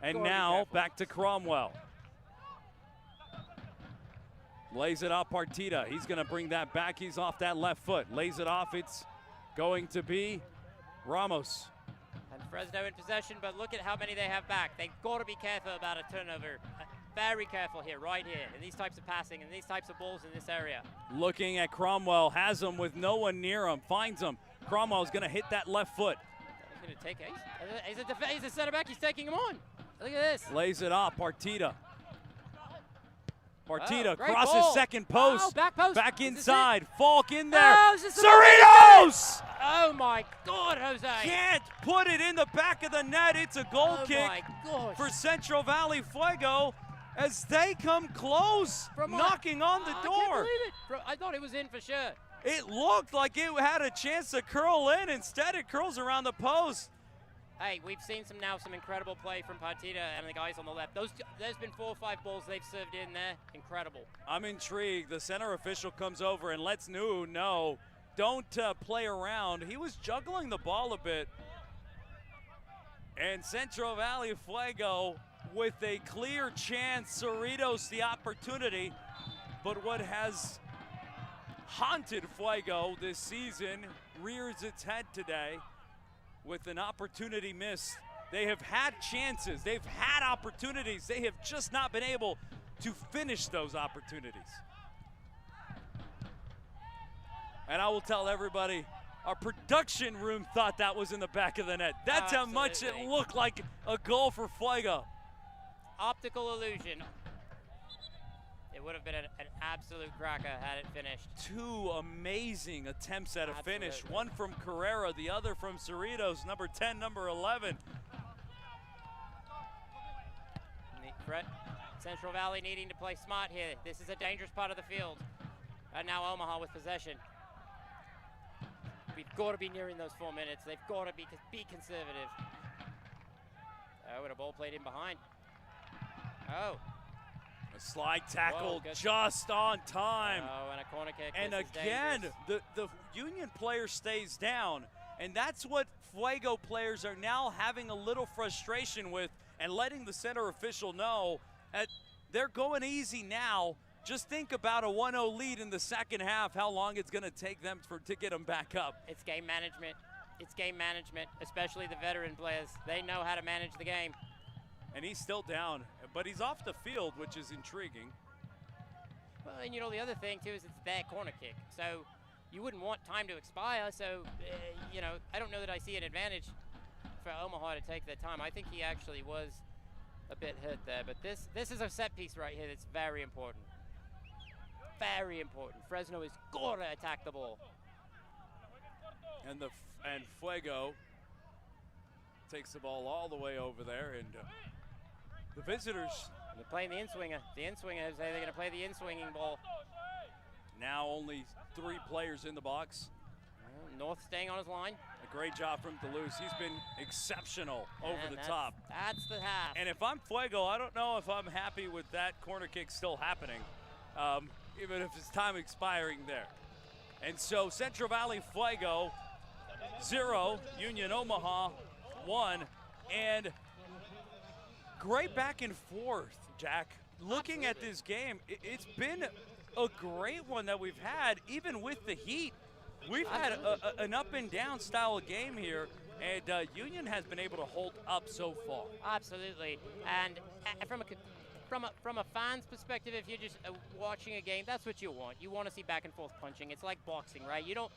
And now back to Cromwell. Lays it off Partita. He's going to bring that back. He's off that left foot. Lays it off. It's going to be Ramos. And Fresno in possession, but look at how many they have back. They've got to be careful about a turnover. Very careful here, right here, in these types of passing and these types of balls in this area. Looking at Cromwell, has him with no one near him, finds him. Cromwell's going to hit that left foot. He's going to take it. He's a center back. He's taking him on. Look at this. Lays it off, Partita. Partita great crosses ball. second post. Oh, back post. Back inside. Falk in there. Oh, Cerritos! Oh my God, Jose. Can't put it in the back of the net. It's a goal kick my gosh. for Central Valley Fuego as they come close, knocking on the door. I can't believe it. I thought it was in for sure. It looked like it had a chance to curl in. Instead, it curls around the post. Hey, we've seen some incredible play from Partita and the guys on the left. There's been 4 or 5 balls they've served in there. Incredible. I'm intrigued. The center official comes over and lets New know, don't play around. He was juggling the ball a bit. And Central Valley Fuego with a clear chance. Cerritos the opportunity. But what has haunted Fuego this season rears its head today with an opportunity missed. They have had chances, they've had opportunities, they have just not been able to finish those opportunities. And I will tell everybody, our production room thought that was in the back of the net. That's how much it looked like a goal for Fuego. Optical illusion. It would have been an absolute cracker had it finished. 2 amazing attempts at a finish. One from Carrera, the other from Cerritos, number 10, number 11. Central Valley needing to play smart here. This is a dangerous part of the field. And now Omaha with possession. We've got to be nearing those 4 minutes. They've got to be conservative. Oh, and a ball played in behind. Oh. A slide tackle just on time. Oh, and a corner kick. And again, the Union player stays down. And that's what Fuego players are now having a little frustration with and letting the center official know that they're going easy now. Just think about a 1-0 lead in the second half, how long it's going to take them to get them back up. It's game management. It's game management, especially the veteran players. They know how to manage the game. And he's still down, but he's off the field, which is intriguing. Well, and you know, the other thing, too, is it's their corner kick. So you wouldn't want time to expire. So, you know, I don't know that I see an advantage for Omaha to take their time. I think he actually was a bit hurt there. But this is a set piece right here that's very important. Very important. Fresno is got to attack the ball. And Fuego takes the ball all the way over there, and the visitors. They're playing the in-swinger. The in-swinger, they're going to play the in-swinging ball. Now only 3 players in the box. North staying on his line. A great job from Deleuze. He's been exceptional over the top. That's the half. And if I'm Fuego, I don't know if I'm happy with that corner kick still happening, even if it's time expiring there. And so Central Valley Fuego 0, Union Omaha 1, and great back and forth, Jack. Looking at this game, it's been a great one that we've had, even with the heat. We've had an up and down style of game here, and Union has been able to hold up so far. Absolutely, and from a fan's perspective, if you're just watching a game, that's what you want. You want to see back and forth punching. It's like boxing, right? You don't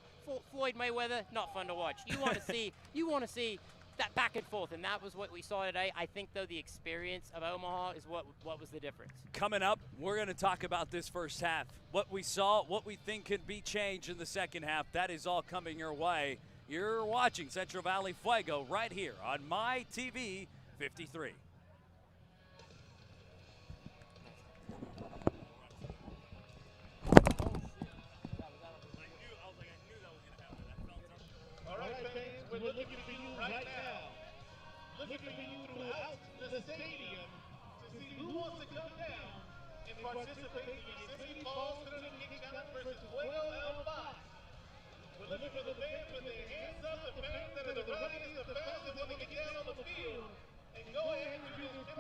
Floyd Mayweather, not fun to watch. You want to see that back and forth, and that was what we saw today. I think, though, the experience of Omaha is what was the difference. Coming up, we're going to talk about this first half. What we saw, what we think could be changed in the second half, that is all coming your way. You're watching Central Valley Fuego right here on My TV 53. We're looking for you right now. Looking for you throughout the stadium to see who wants to come down and participate in the City Falls Kick versus Fuego El Box. We're looking for the fans with their hands up, the fans that are the runningest, the fastest that they can get down on the field, and go ahead and do this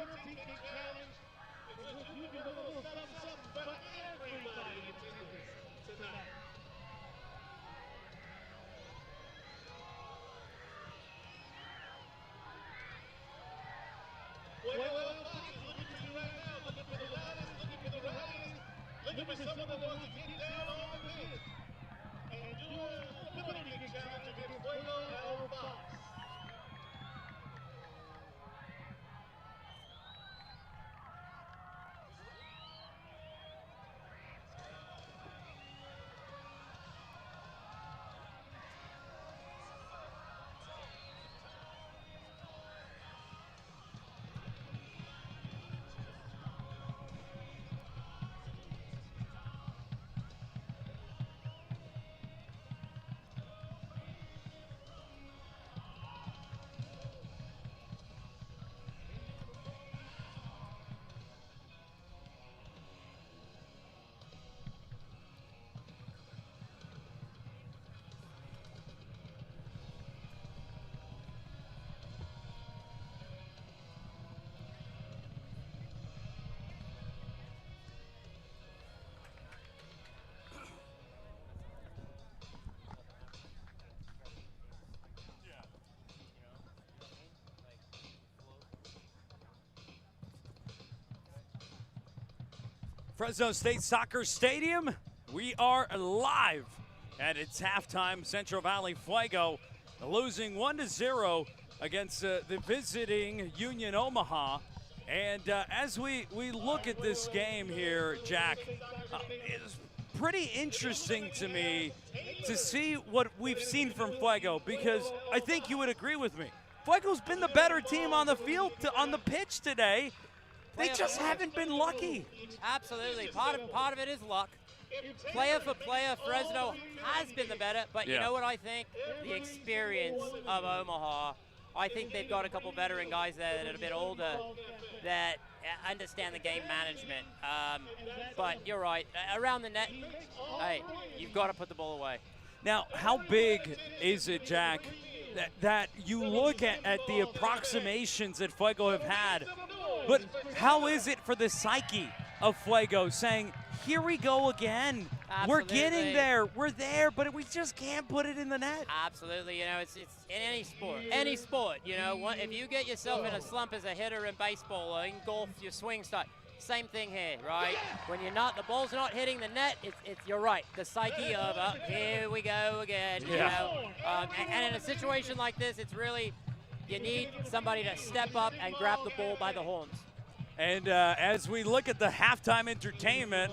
tonight. Fuego is looking for you right now, looking for the loudest, looking for the rowdiest, looking for someone that wants to get down on the pitch and do a penalty kick challenge against Fuego and Fox. Fresno State Soccer Stadium, we are live, and it's halftime. Central Valley Fuego losing 1-0 against the visiting Union Omaha. And as we look at this game here, Jack, it's pretty interesting to me to see what we've seen from Fuego, because I think you would agree with me. Fuego's been the better team on the field, on the pitch today. They just haven't been lucky. Absolutely. Part of it is luck. Player for player, Fresno has been the better, but you know what I think? The experience of Omaha. I think they've got a couple veteran guys there that are a bit older that understand the game management. But you're right. Around the net, hey, you've got to put the ball away. Now, how big is it, Jack, that you look at the approximations that Fuego have had, but how is it for the psyche of Fuego saying, here we go again. Absolutely. We're getting there. We're there, but we just can't put it in the net. Absolutely. You know, it's in any sport, you know, if you get yourself in a slump as a hitter in baseball or in golf, your swing start. Same thing here, right? When the ball's not hitting the net, you're right. The psyche of, here we go again. You know? And in a situation like this, it's really, you need somebody to step up and grab the ball by the horns. And as we look at the halftime entertainment,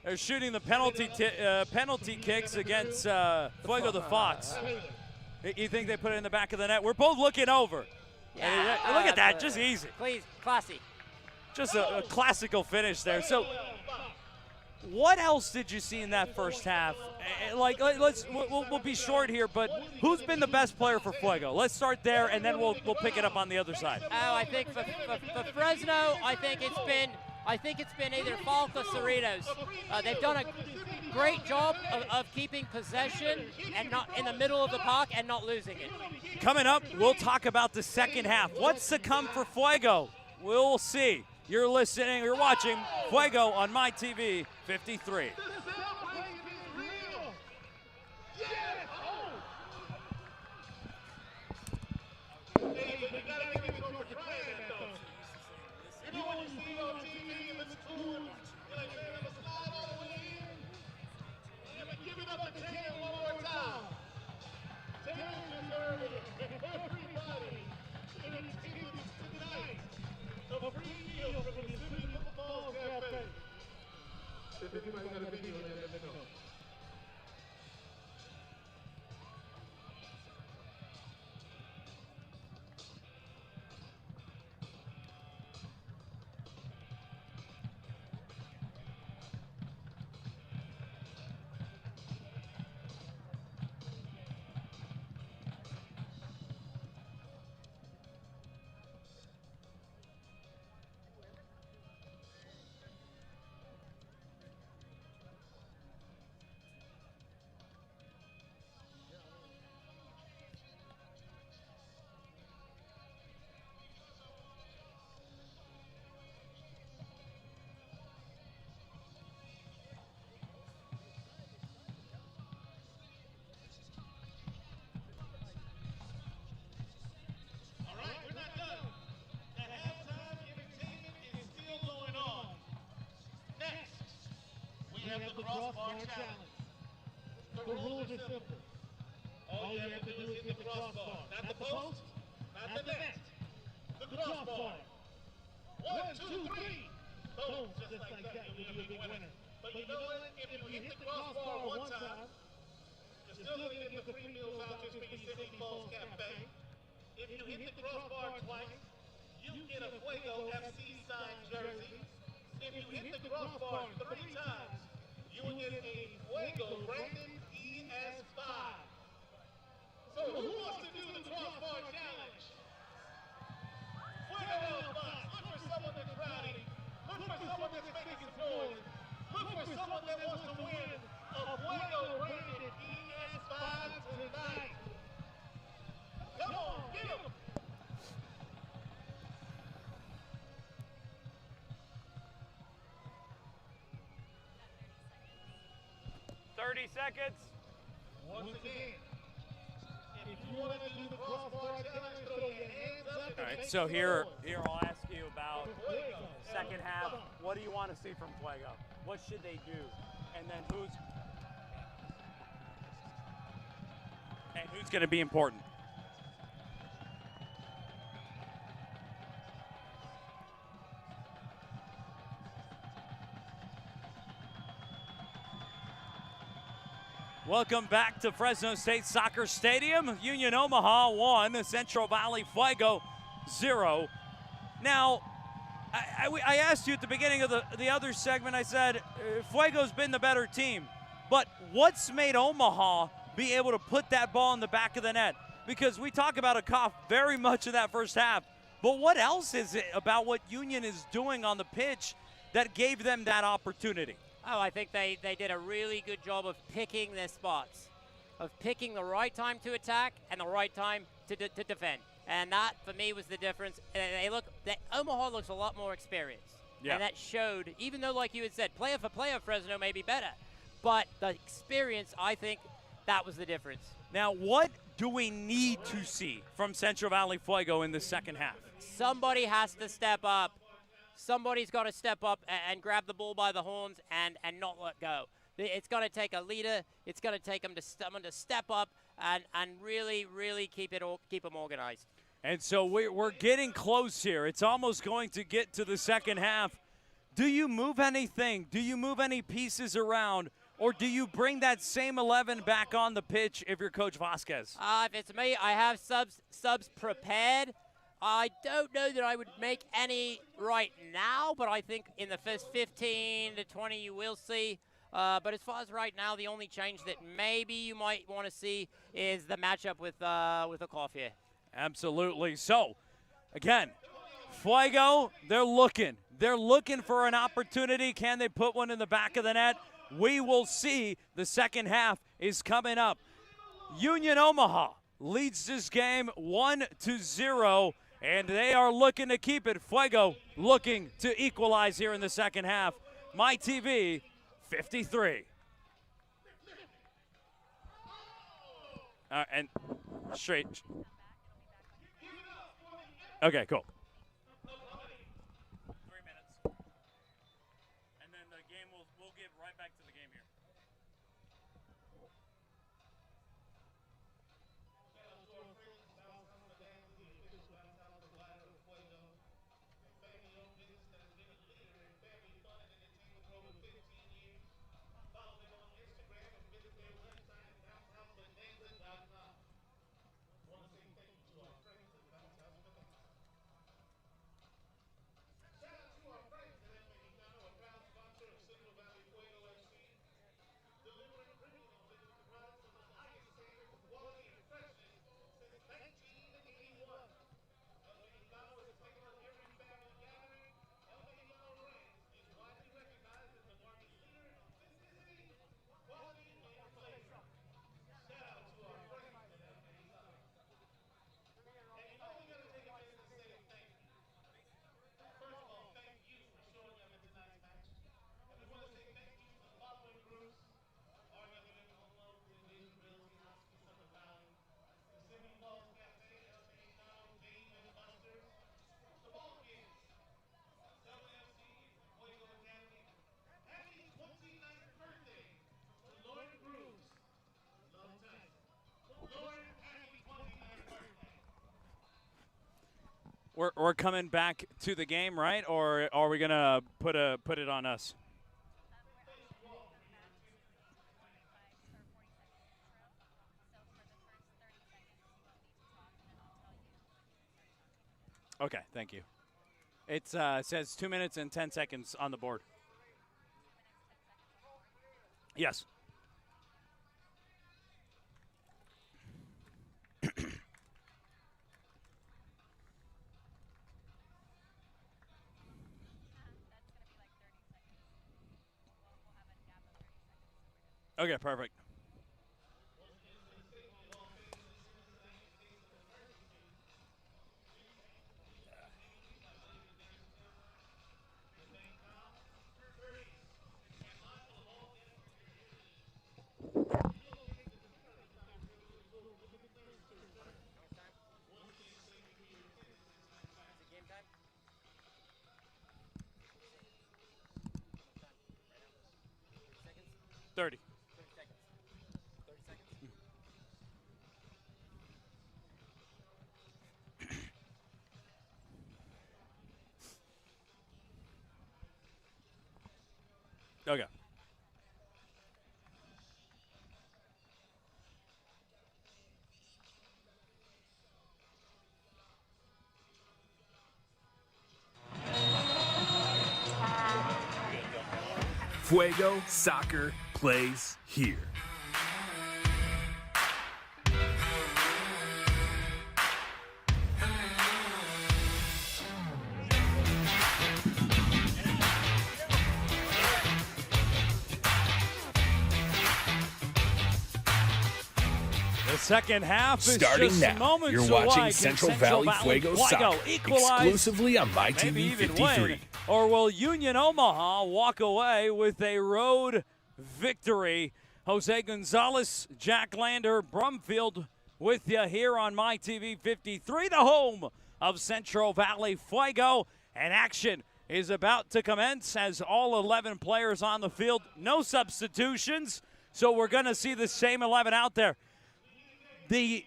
they're shooting the penalty kicks against Fuego the Fox. You think they put it in the back of the net? We're both looking over. Yeah, look at that, just easy. Please, classy. Just a classical finish there. So, what else did you see in that first half? Like, we'll be short here, but who's been the best player for Fuego? Let's start there, and then we'll pick it up on the other side. Oh, I think for Fresno, I think it's been either Falk or Cerritos. They've done a great job of keeping possession and not in the middle of the park and not losing it. Coming up, we'll talk about the second half. What's to come for Fuego? We'll see. You're watching Fuego on My TV 53. have the crossbar challenge. The rules are simple. All you have to do is hit the crossbar. Not the post, not the net. The crossbar. 1, 2, 3. Boom, just like that, you'll be a big winner. But you know what? If you hit the crossbar one time, you're still going to get the free meals out to Yosemite Falls Cafe. If you hit the crossbar twice, you get a Fuego FC signed jersey. If you hit the crossbar 3 times, you will get a Fuego Brandon ES5. So who wants to do the crossbar challenge? Fuego L5. Look for someone that's rowdy. Look for someone that's making some noise. Look for someone that wants to win a Fuego Brandon ES5 tonight. Come on, get him. 30 seconds. Once again, if you want to do the crossbar challenge, throw your hands up. All right, so here I'll ask you about second half. What do you want to see from Fuego? What should they do? And then who's going to be important? Welcome back to Fresno State Soccer Stadium. Union Omaha 1, Central Valley Fuego 0. Now, I asked you at the beginning of the other segment, I said, Fuego's been the better team. But what's made Omaha be able to put that ball in the back of the net? Because we talk about a cough very much in that first half. But what else is it about what Union is doing on the pitch that gave them that opportunity? Oh, I think they did a really good job of picking their spots, of picking the right time to attack and the right time to defend. And that, for me, was the difference. Omaha looks a lot more experienced. Yeah. And that showed, even though, like you had said, player for player, Fresno may be better. But the experience, I think, that was the difference. Now, what do we need to see from Central Valley Fuego in the second half? Somebody has to step up. Somebody's got to step up and grab the bull by the horns and not let go. It's going to take a leader. It's going to take someone to step up and really, really keep them organized. And so we're getting close here. It's almost going to get to the second half. Do you move anything? Do you move any pieces around? Or do you bring that same 11 back on the pitch if you're Coach Vasquez? If it's me, I have subs prepared. I don't know that I would make any right now, but I think in the first 15 to 20 you will see. But as far as right now, the only change that maybe you might want to see is the matchup with a cough here. Absolutely. So, again, Fuego, they're looking. They're looking for an opportunity. Can they put one in the back of the net? We will see. The second half is coming up. Union Omaha leads this game 1-0. And they are looking to keep it. Fuego looking to equalize here in the second half. My TV, 53. And straight. Okay, cool. 3 minutes. And then the game, we'll get right back to the game here. we're coming back to the game, right? Or are we gonna put it on us? Okay, thank you. It says 2 minutes and 10 seconds on the board. Yes. Okay, perfect. Game time? 30. 30 seconds. 30 seconds? Okay. Fuego Soccer plays here. The second half is Starting just now, moments you're away. watching Can Central Valley Fuego Soccer equalize, exclusively on My maybe TV even 53. win, or will Union Omaha walk away with a road victory? Jose Gonzalez, Jack Lander, Brumfield with you here on My TV 53, the home of Central Valley Fuego. And action is about to commence as all 11 players on the field. No substitutions, so we're going to see the same 11 out there. The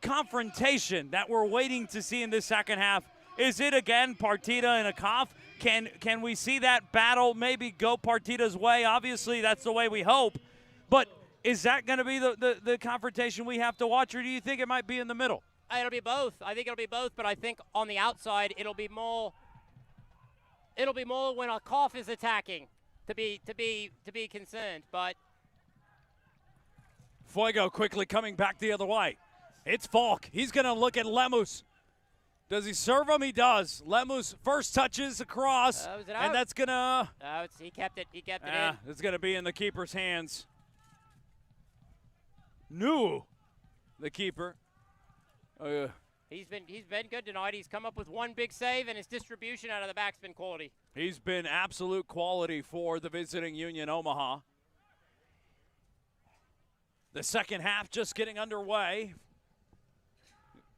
confrontation that we're waiting to see in this second half, is it again Partita and a cough? Can we see that battle maybe go Partita's way? Obviously, that's the way we hope. But is that going to be the confrontation we have to watch, or do you think it might be in the middle? It'll be both. I think it'll be both, but I think on the outside it'll be more when a cough is attacking to be concerned. But Fuego quickly coming back the other way. It's Falk. He's going to look at Lemus. Does he serve him? He does. Lemus first touches across, was it out? and that's going to... he kept it. He kept it in. It's going to be in the keeper's hands. The keeper. He's been good tonight. He's come up with one big save, and his distribution out of the back's been quality. He's been absolute quality for the visiting Union Omaha. The second half just getting underway.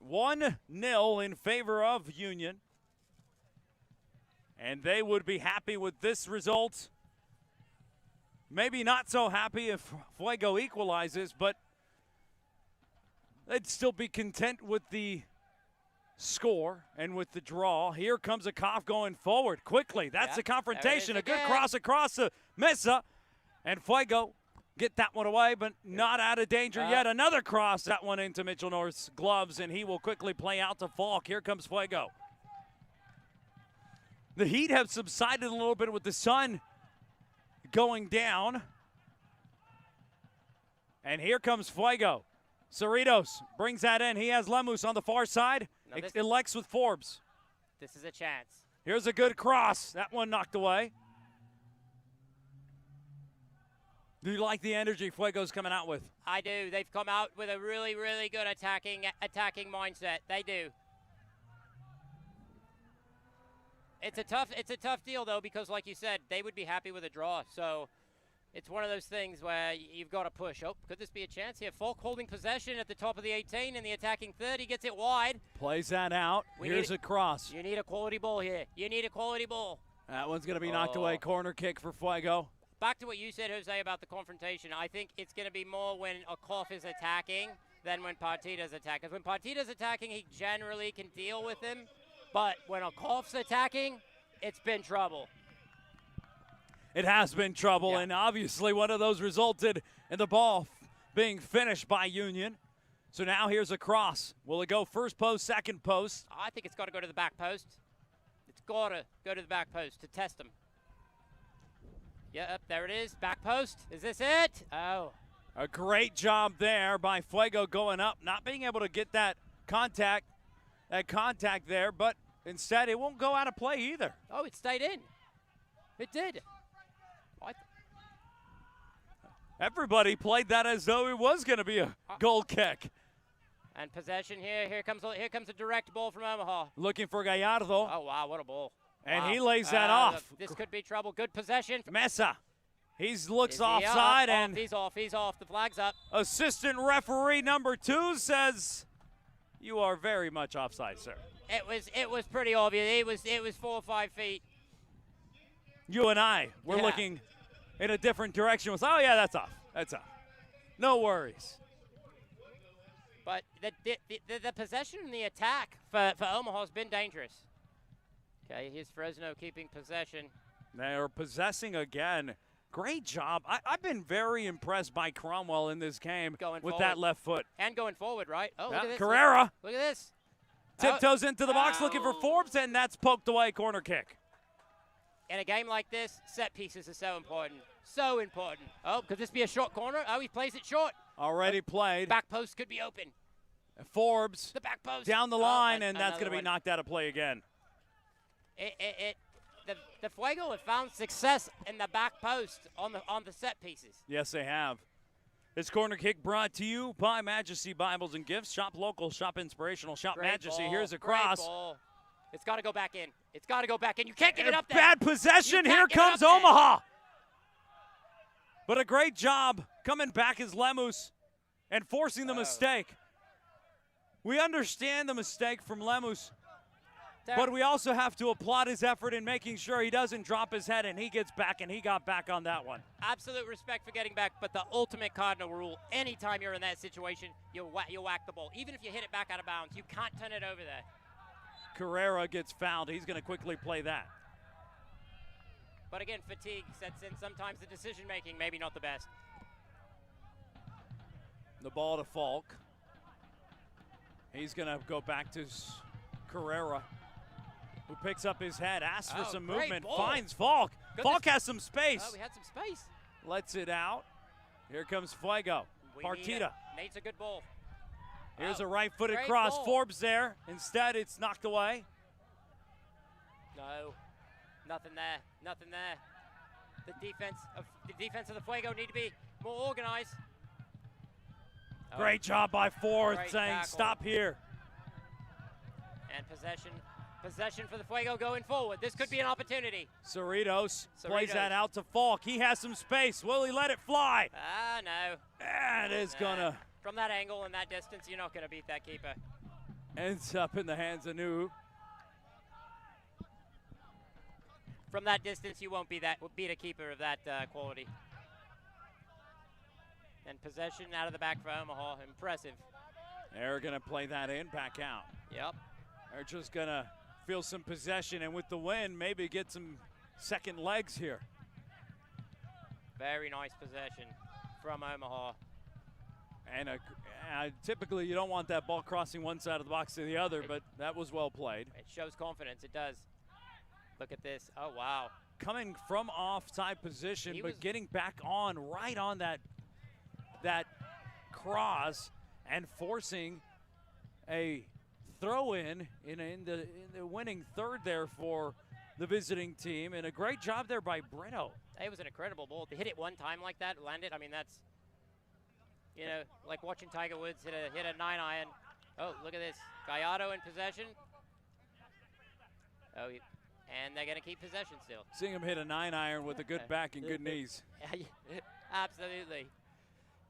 1-0 in favor of Union. And they would be happy with this result. Maybe not so happy if Fuego equalizes, but they'd still be content with the score and with the draw. Here comes a cough going forward quickly. That's a confrontation. A good cross across the Mesa. And Fuego get that one away, but not out of danger yet. Another cross, that one into Mitchell North's gloves, and he will quickly play out to Falk. Here comes Fuego. The heat have subsided a little bit with the sun going down. And here comes Fuego. Cerritos brings that in. He has Lemus on the far side. Elects with Forbes. This is a chance. Here's a good cross. That one knocked away. Do you like the energy Fuego's coming out with? I do. They've come out with a really, really good attacking mindset. They do. It's a tough deal though, because like you said, they would be happy with a draw. So it's one of those things where you've got to push. Oh, could this be a chance here? Falk holding possession at the top of the 18 in the attacking third. He gets it wide. Plays that out. Here's a cross. You need a quality ball here. You need a quality ball. That one's going to be knocked away. Corner kick for Fuego. Back to what you said, Jose, about the confrontation. I think it's going to be more when a cough is attacking than when Partida's attacking. When Partida's attacking, he generally can deal with him. But when a Koff's attacking, it's been trouble. It has been trouble, Yeah. and obviously one of those resulted in the ball being finished by Union. So now here's a cross. Will it go first post, second post? I think it's got to go to the back post. It's got to go to the back post to test him. Yep, there it is. Back post. Is this it? Oh. A great job there by Fuego going up, not being able to get that contact there, but instead it won't go out of play either. Oh, it stayed in. It did. What? Everybody played that as though it was going to be a goal kick. And possession here. Here comes a direct ball from Omaha. Looking for Gallardo, Oh, wow, what a ball. and Wow. he lays that off. This could be trouble. Good possession. Mesa, he looks Is he offside, up? and He's off. The flag's up. assistant referee number 2 says, "You are very much offside, sir." It was pretty obvious. It was 4 or 5 feet. You and I, we're Yeah. looking in a different direction. Oh, yeah, that's off. That's off. No worries. But the possession and the attack for Omaha has been dangerous. Okay, here's Fresno keeping possession. They're possessing again. Great job. I've been very impressed by Cromwell in this game Going with forward. that left foot. And going forward, right? Oh, Yeah, look at this. Carrera Look at this. tiptoes into the box looking for Oh. Forbes, and that's poked away, corner kick. In a game like this, set pieces are so important. So important. Oh, could this be a short corner? Oh, he plays it short. Already played. Back post could be open. Forbes The back post. down the Oh, line, and that's another going to be one. knocked out of play again. The Fuego have found success in the back post on the set pieces. Yes, they have. This corner kick brought to you by Majesty Bibles and Gifts. Shop local, shop inspirational, shop Great Majesty. ball, Here's a great cross. ball. It's got to go back in. It's got to go back in. You can't give it up there. Bad possession. You Here can't give it comes up there. Omaha. But a great job coming back as Lemus and forcing the mistake. We understand the mistake from Lemus, but we also have to applaud his effort in making sure he doesn't drop his head, and he gets back, and he got back on that one. Absolute respect for getting back, but the ultimate cardinal rule, anytime you're in that situation, you whack the ball. Even if you hit it back out of bounds, you can't turn it over there. Carrera gets fouled. He's going to quickly play that. But again, fatigue sets in. Sometimes the decision-making, maybe not the best. The ball to Falk. He's going to go back to Carrera, who picks up his head, asks for some great movement, ball. finds Falk. Goodness. Falk has some space. Oh, we had some space. Lets it out. Here comes Fuego. Partida. Needs a good ball. Here's Oh, a right-footed great cross. ball. Forbes there. Instead, it's knocked away. No, nothing there. Nothing there. The defense of the Fuego need to be more organized. Oh, Great job by Forbes Great saying, tackle. stop here. And possession for the Fuego going forward. This could be an opportunity. Cerritos plays Cerritos. that out to Falk. He has some space. Will he let it fly? Ah, no. And it's Nah. gonna From that angle and that distance, you're not gonna beat that keeper. ends up in the hands of New. From that distance, you won't beat a keeper of that quality. And possession out of the back for Omaha. Impressive. They're gonna play that in, back out. Yep. They're just gonna feel some possession, and with the win, maybe get some second legs here. Very nice possession from Omaha. And typically you don't want that ball crossing one side of the box to the other, but that was well played. It shows confidence. It does. Look at this. Oh, wow. Coming from offside position, He but was- getting back on right on that cross and forcing a throw-in in the winning third there for the visiting team. And a great job there by Brito. It was an incredible ball. To hit it one time like that, land it, I mean, that's, you know, like watching Tiger Woods hit a 9-iron. Oh, look at this. Gallardo in possession. Oh, and they're going to keep possession still. Seeing him hit a 9-iron with a good back and good knees. Absolutely.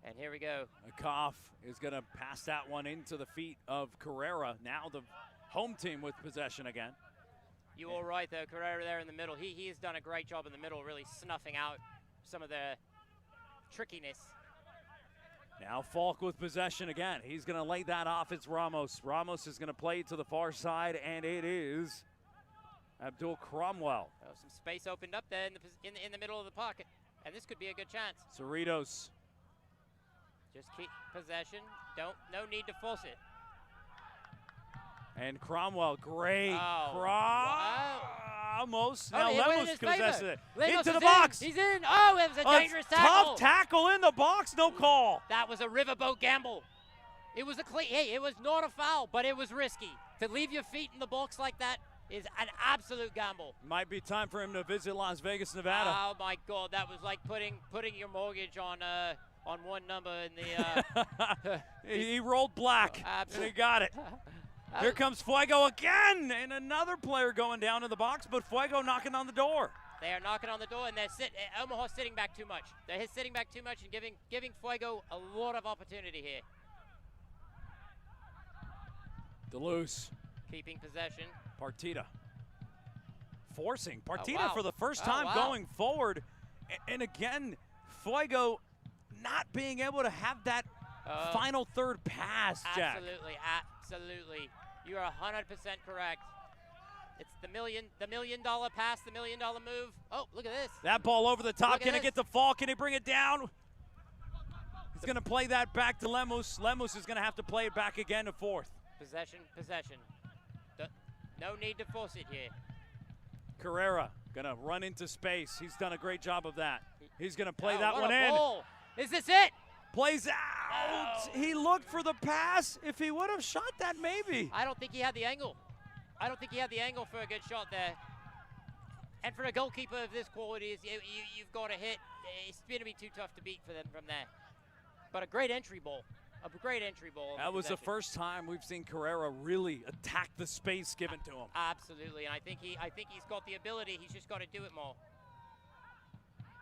And here we go. Kickoff is going to pass that one into the feet of Carrera. Now the home team with possession again. You all right, though. Carrera there in the middle. He has done a great job in the middle, really snuffing out some of the trickiness. Now Falk with possession again. He's going to lay that off. It's Ramos. Ramos is going to play it to the far side, and it is Abdul Cromwell. Oh, some space opened up there in the middle of the pocket, and this could be a good chance. Cerritos. Just keep possession. No need to force it. And Cromwell, great. Oh, Ramos. Oh, Now he went in Lemos his possesses favor. it. Lemos Into is the in. box. He's in. Oh, it was a dangerous tackle. Tough tackle in the box, no call. That was a riverboat gamble. It was a clean. Hey, it was not a foul, but it was risky. To leave your feet in the box like that is an absolute gamble. Might be time for him to visit Las Vegas, Nevada. Oh my God, that was like putting your mortgage on one number in the. He rolled black, and he got it. Here comes Fuego again, and another player going down in the box, but Fuego knocking on the door. They are knocking on the door, and Omaha's sitting back too much. They're sitting back too much and giving Fuego a lot of opportunity here. Deleuze. Keeping possession. Partita. Forcing. Partita wow. for the first time going forward. And again, Fuego not being able to have that final third pass, Jack. Absolutely. You are 100% correct. It's the million dollar pass, the $1 million move. Oh, look at this. That ball over the top. Can it get the fall? Can he bring it down? He's going to play that back to Lemos. Lemos is going to have to play it back again to fourth. Possession. No need to force it here. Carrera going to run into space. He's done a great job of that. He's going to play that what one a in. Ball. Is this it? Plays out. He looked for the pass. If he would have shot that, maybe. I don't think he had the angle. I don't think he had the angle for a good shot there. And for a goalkeeper of this quality, you've got to hit. It's going to be too tough to beat for them from there. But a great entry ball. That was the first time we've seen Carrera really attack the space given to him. Absolutely, and I think he's got the ability. He's just got to do it more.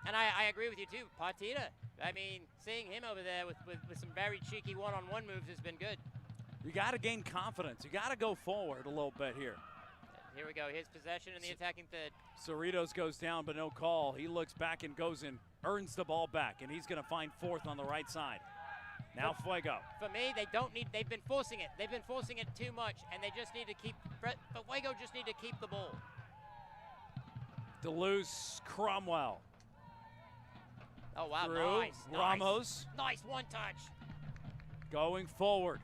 And I agree with you too, Partita. I mean, seeing him over there with some very cheeky one-on-one moves has been good. You got to gain confidence. You got to go forward a little bit here. Here we go. Here's possession in the attacking third. Cerritos goes down, but no call. He looks back and goes in, earns the ball back, and he's going to find fourth on the right side. Now Fuego. For me, they've been forcing it. They've been forcing it too much, and they just need to keep, but Fuego just need to keep the ball. Deleuze, Cromwell. Oh, wow, Through. nice. Ramos. Nice one touch. Going forward.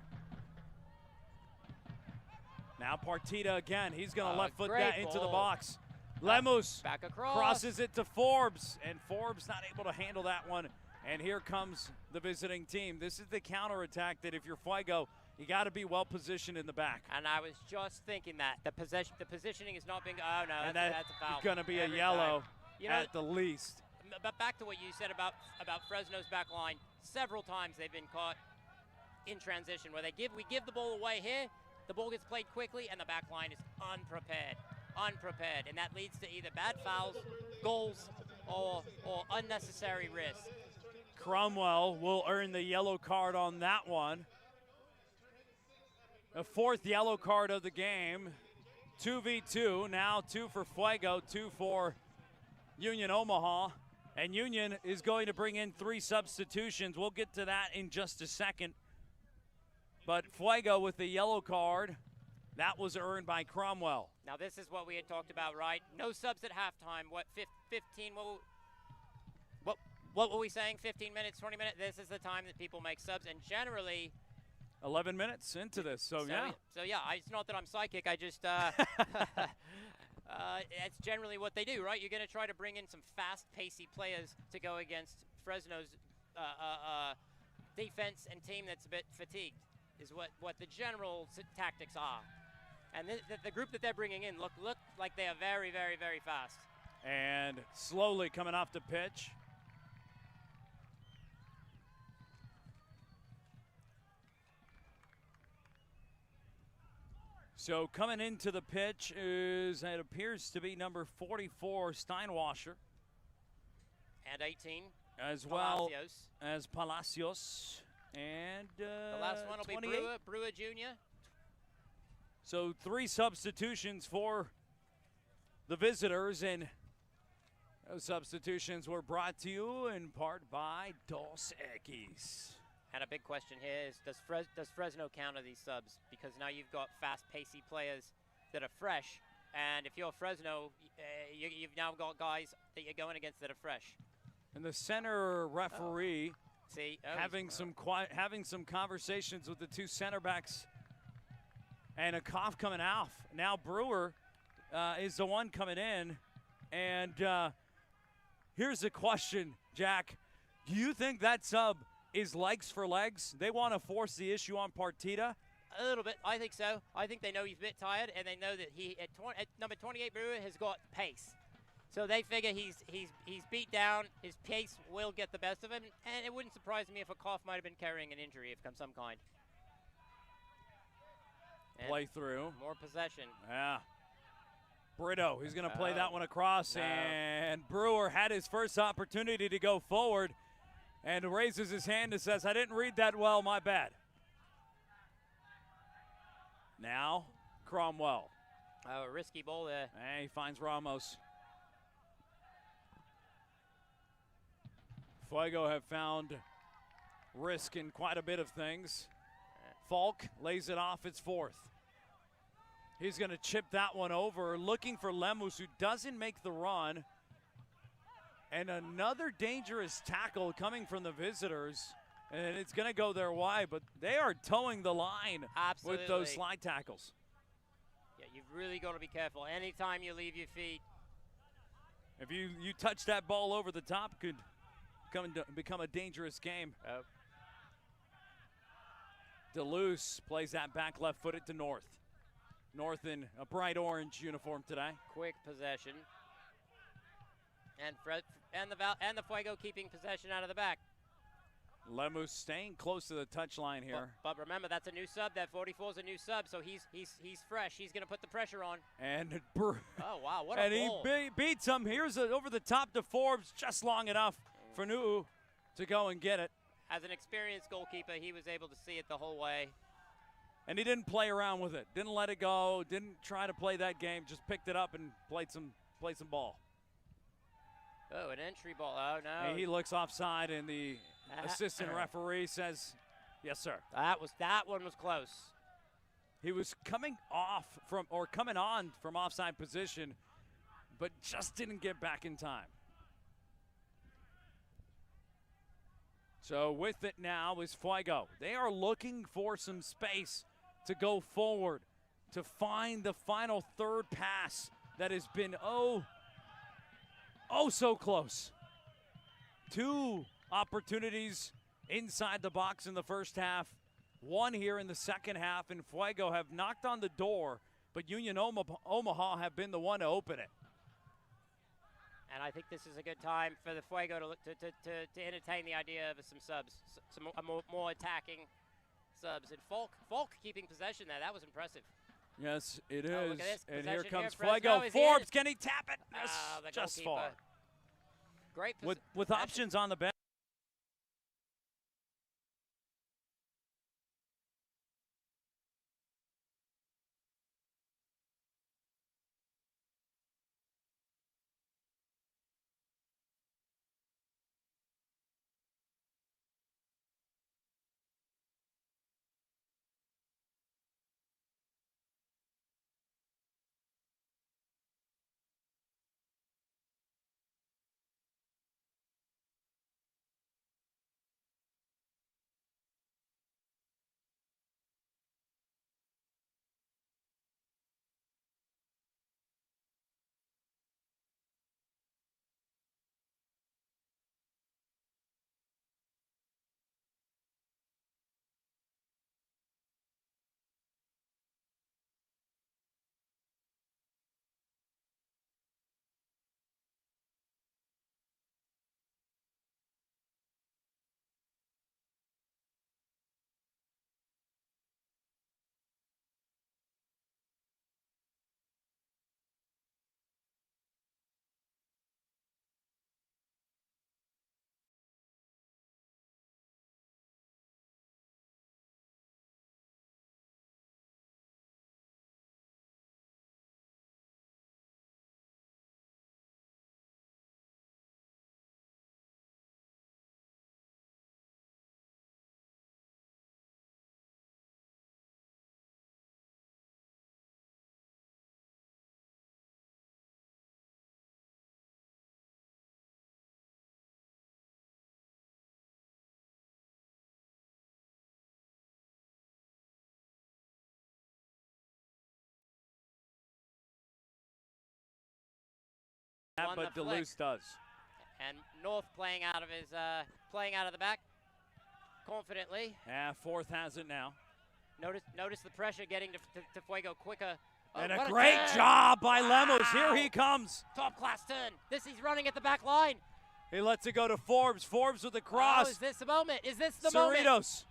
Now Partita again. He's going to left foot that into the box. Lemos back across. Crosses it to Forbes, and Forbes not able to handle that one. And here comes the visiting team. This is the counterattack that if you're Fuego, you got to be well positioned in the back. And I was just thinking that the positioning is not being. Oh no, that's a foul. It's going to be a yellow at the least. But back to what you said about Fresno's back line. Several times they've been caught in transition where we give the ball away here. The ball gets played quickly, and the back line is unprepared, and that leads to either bad fouls, goals, or unnecessary risk. Cromwell will earn the yellow card on that one. The fourth yellow card of the game. 2v2, now 2 for Fuego, 2 for Union Omaha. And Union is going to bring in 3 substitutions. We'll get to that in just a second. But Fuego with the yellow card, that was earned by Cromwell. Now this is what we had talked about, right? No subs at halftime. What, 15, what were we saying, 15 minutes, 20 minutes? This is the time that people make subs, and generally 11 minutes into this, so yeah. So yeah, it's not that I'm psychic, I just, that's generally what they do, right? You're going to try to bring in some fast, pacey players to go against Fresno's defense and team that's a bit fatigued, is what the general tactics are. And the group that they're bringing in look like they are very, very, very fast. And slowly coming off the pitch. So coming into the pitch is, it appears to be number 44, Steinwasser. And 18, as well as Palacios. And the last one will 28. be Brewer Jr. So 3 substitutions for the visitors, and those substitutions were brought to you in part by Dos Equis. And a big question here is, does Fresno counter these subs? Because now you've got fast, pacey players that are fresh. And if you're Fresno, you've now got guys that you're going against that are fresh. And the center referee having he's some conversations with the two center backs, and a cough coming off. Now Brewer is the one coming in, and here's the question, Jack. Do you think that sub is legs for legs? They want to force the issue on Partita? A little bit, I think so. I think they know he's a bit tired, and they know that he at number 28 Brewer has got pace. So they figure he's beat down. His pace will get the best of him, and it wouldn't surprise me if a cough might have been carrying an injury of some kind. And play through. More possession. Yeah. Brito, he's going to play that one across, and Brewer had his first opportunity to go forward and raises his hand and says, I didn't read that well, my bad. Now, Cromwell. Oh, a risky ball there. And he finds Ramos. Fuego have found risk in quite a bit of things. Falk lays it off, it's fourth. He's going to chip that one over, looking for Lemus, who doesn't make the run. And another dangerous tackle coming from the visitors. And it's going to go their way, but they are towing the line with those slide tackles. Yeah, you've really got to be careful. Anytime you leave your feet. If you touch that ball over the top, could become a dangerous game. Oh. DeLuce plays that back left-footed to North. North in a bright orange uniform today. Quick possession. And the Fuego keeping possession out of the back. Lemus staying close to the touchline here. But remember, that's a new sub. That 44 is a new sub, so he's fresh. He's going to put the pressure on. And oh wow, what a ball! And he beats him. Here's over the top to Forbes, just long enough for Nuu to go and get it. As an experienced goalkeeper, he was able to see it the whole way. And he didn't play around with it. Didn't let it go. Didn't try to play that game. Just picked it up and played some ball. Oh, an entry ball. Oh no! And he looks offside, and the assistant referee says, "Yes, sir." That one was close. He was coming on from offside position, but just didn't get back in time. So with it now is Fuego. They are looking for some space to go forward, to find the final third pass that has been oh so close. Two opportunities inside the box in the first half, one here in the second half, and Fuego have knocked on the door, but Union Omaha have been the one to open it. And I think this is a good time for the Fuego to entertain the idea of some subs, some more attacking subs. And Falk keeping possession there. That was impressive. Yes, it is. Look at this. And Possession here comes Fresno. Fuego. Forbes, can he tap it? Yes, the just goalkeeper. far. Great With options on the bench. won but the flick. Duluth does. And North playing out of the back confidently. Yeah, Fourth has it now. Notice the pressure getting to Fuego quicker. Oh, And a what great turn. job by Wow. Lemos. Here he comes. Top class turn. He's running at the back line. He lets it go to Forbes. Forbes with the cross. Oh, is this the moment? Is this the moment? Cerritos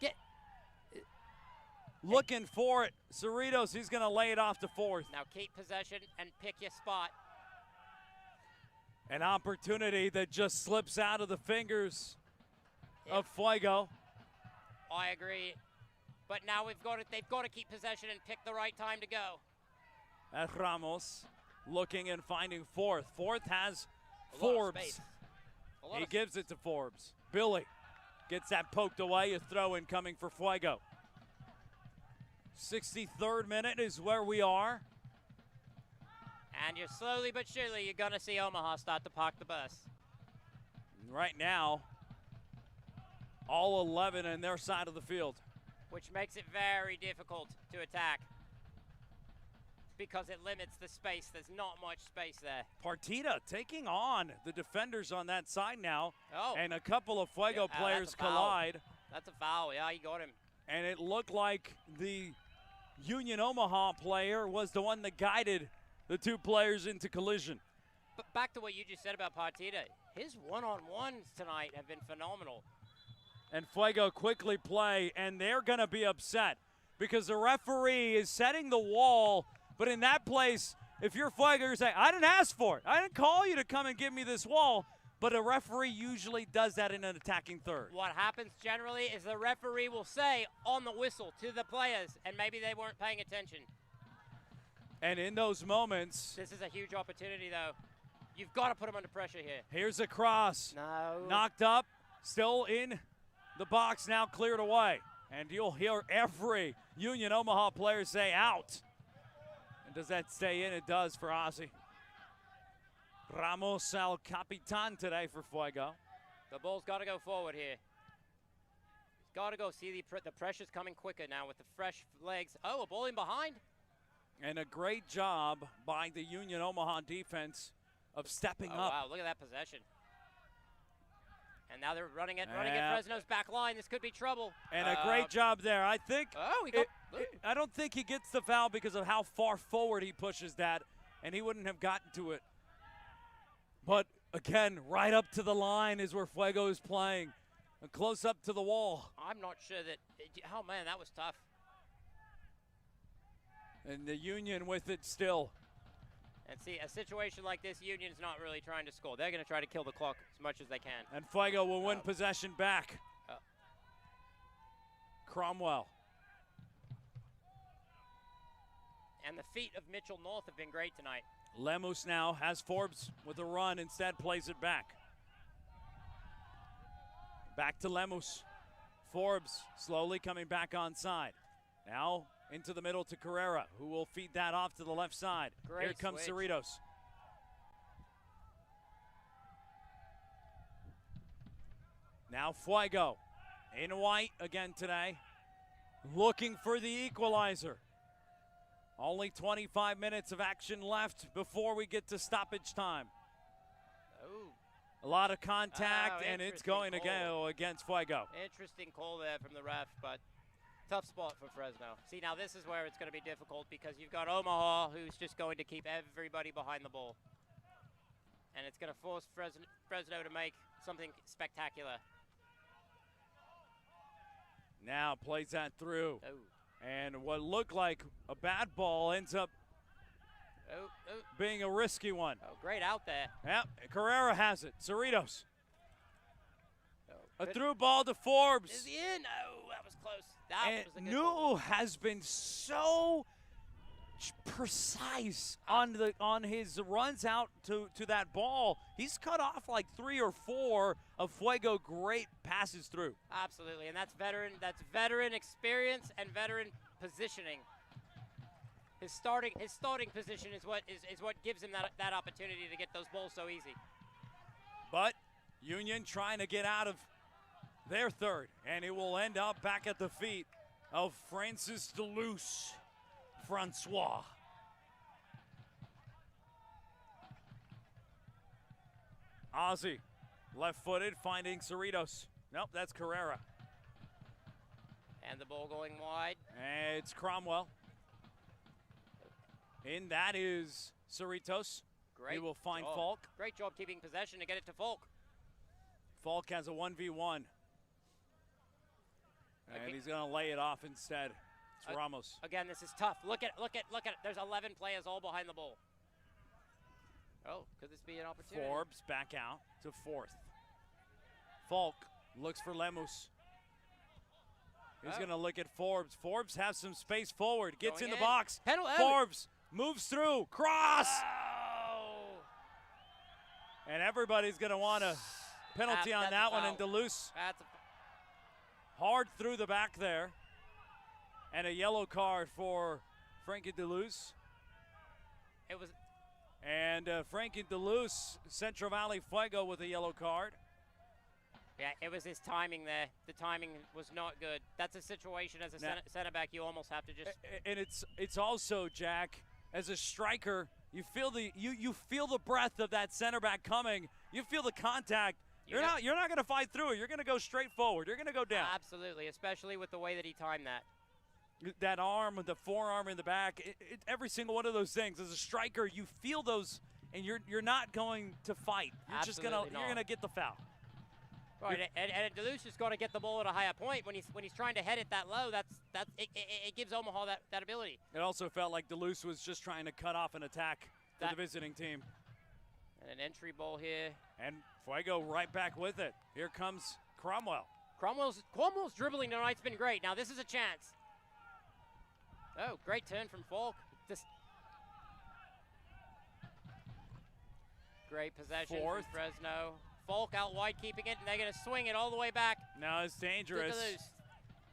Get looking for it. Cerritos, he's going to lay it off to Fourth. now keep possession and pick your spot. An opportunity that just slips out of the fingers of Fuego. I agree. But now they've got to keep possession and pick the right time to go. At Ramos looking and finding Fourth. Fourth has A lot of Forbes. space. A lot He of gives it to Forbes. Billy gets that poked away. A throw in coming for Fuego. 63rd minute is where we are. And you're slowly but surely, you're going to see Omaha start to park the bus. Right now, all 11 in their side of the field. Which makes it very difficult to attack because it limits the space. There's not much space there. Partida taking on the defenders on that side now. Oh. And a couple of Fuego Yeah, players that's a foul. collide. That's a foul. Yeah, you got him. And it looked like the Union Omaha player was the one that guided the two players into collision. But back to what you just said about Partida. His one-on-ones tonight have been phenomenal. And Fuego quickly play, and they're going to be upset because the referee is setting the wall. But in that place, if you're Fuego, you're saying, I didn't ask for it. I didn't call you to come and give me this wall. But a referee usually does that in an attacking third. What happens generally is the referee will say on the whistle to the players, and maybe they weren't paying attention. And in those moments, This is a huge opportunity, though. You've got to put them under pressure here. here's a cross. No. Knocked up, still in the box, now cleared away. And you'll hear every Union Omaha player say out. And does that stay in? It does for Ozzy. Ramos el Capitan today for Fuego. The ball's got to go forward here. Got to go. See the pressure's coming quicker now with the fresh legs. Oh, a ball in behind. And a great job by the Union Omaha defense of stepping up. Wow, look at that possession. And now they're running at Yeah. Fresno's back line. This could be trouble. And a great job there. I think I don't think he gets the foul because of how far forward he pushes that, and he wouldn't have gotten to it. But again, right up to the line is where Fuego is playing. And close up to the wall. I'm not sure that. Oh man, that was tough. And the Union with it still. And see, a situation like this, Union's not really trying to score. They're going to try to kill the clock as much as they can. And Fuego will win possession back. Cromwell. And the feet of Mitchell North have been great tonight. Lemus now has Forbes with a run, instead plays it back. Back to Lemus. Forbes slowly coming back onside. Now into the middle to Carrera, who will feed that off to the left side. Great Here comes switch. Cerritos. Now Fuego in white again today, looking for the equalizer. Only 25 minutes of action left before we get to stoppage time. Oh, A lot of contact, and it's interesting going to call. go against Fuego. interesting call there from the ref, but tough spot for Fresno. See, now this is where it's going to be difficult because you've got Omaha, who's just going to keep everybody behind the ball. And it's going to force Fresno to make something spectacular. Now plays that through. Oh. And what looked like a bad ball ends up being a risky one. Oh, great out there. Yep, Carrera has it. Cerritos. A Good. through ball to Forbes. Is he in? Oh, that was close. That And was a good ball. Newell has been so precise on his runs out to that ball. He's cut off like 3 or 4 of Fuego great passes through. Absolutely, and that's veteran experience and veteran positioning. His starting position is what gives him that opportunity to get those balls so easy. But Union trying to get out of their third, and it will end up back at the feet of Francis Deleuze. Francois. Ozzy, left-footed, finding Cerritos. Nope, that's Carrera. And the ball going wide. And it's Cromwell. In that is Cerritos. Great He will find job. Falk. Great job keeping possession to get it to Falk. Falk has a 1v1. And he's going to lay it off instead. It's Ramos. Again, this is tough. Look at it. There's 11 players all behind the ball. Oh, could this be an opportunity? Forbes back out to fourth. Falk looks for Lemus. He's going to look at Forbes. Forbes has some space forward. Gets in the box. Forbes moves through. Cross! Oh. And everybody's going to want a penalty on that one. And Deleuze That's hard through the back there. And a yellow card for Frankie Deleuze. It was. And Frankie Deleuze, Central Valley Fuego with a yellow card. Yeah, it was his timing there. The timing was not good. That's a situation as a center back you almost have to just. And it's also, Jack, as a striker, you feel you feel the breath of that center back coming. You feel the contact. You're not going to fight through it. You're going to go straight forward. You're going to go down. Absolutely, especially with the way that he timed that. That arm, the forearm in the back, every single one of those things. As a striker, you feel those, and you're not going to fight. You're just gonna get the foul. Right, and Deleuze has got to get the ball at a higher point when he's trying to head it that low. It gives Omaha that ability. It also felt like Deleuze was just trying to cut off an attack for the visiting team. And an entry ball here. And Fuego right back with it. Here comes Cromwell. Cromwell's dribbling tonight's been great. Now this is a chance. Oh, great turn from Falk. Great possession from Fresno. Falk out wide keeping it, and they're going to swing it all the way back. Now it's dangerous.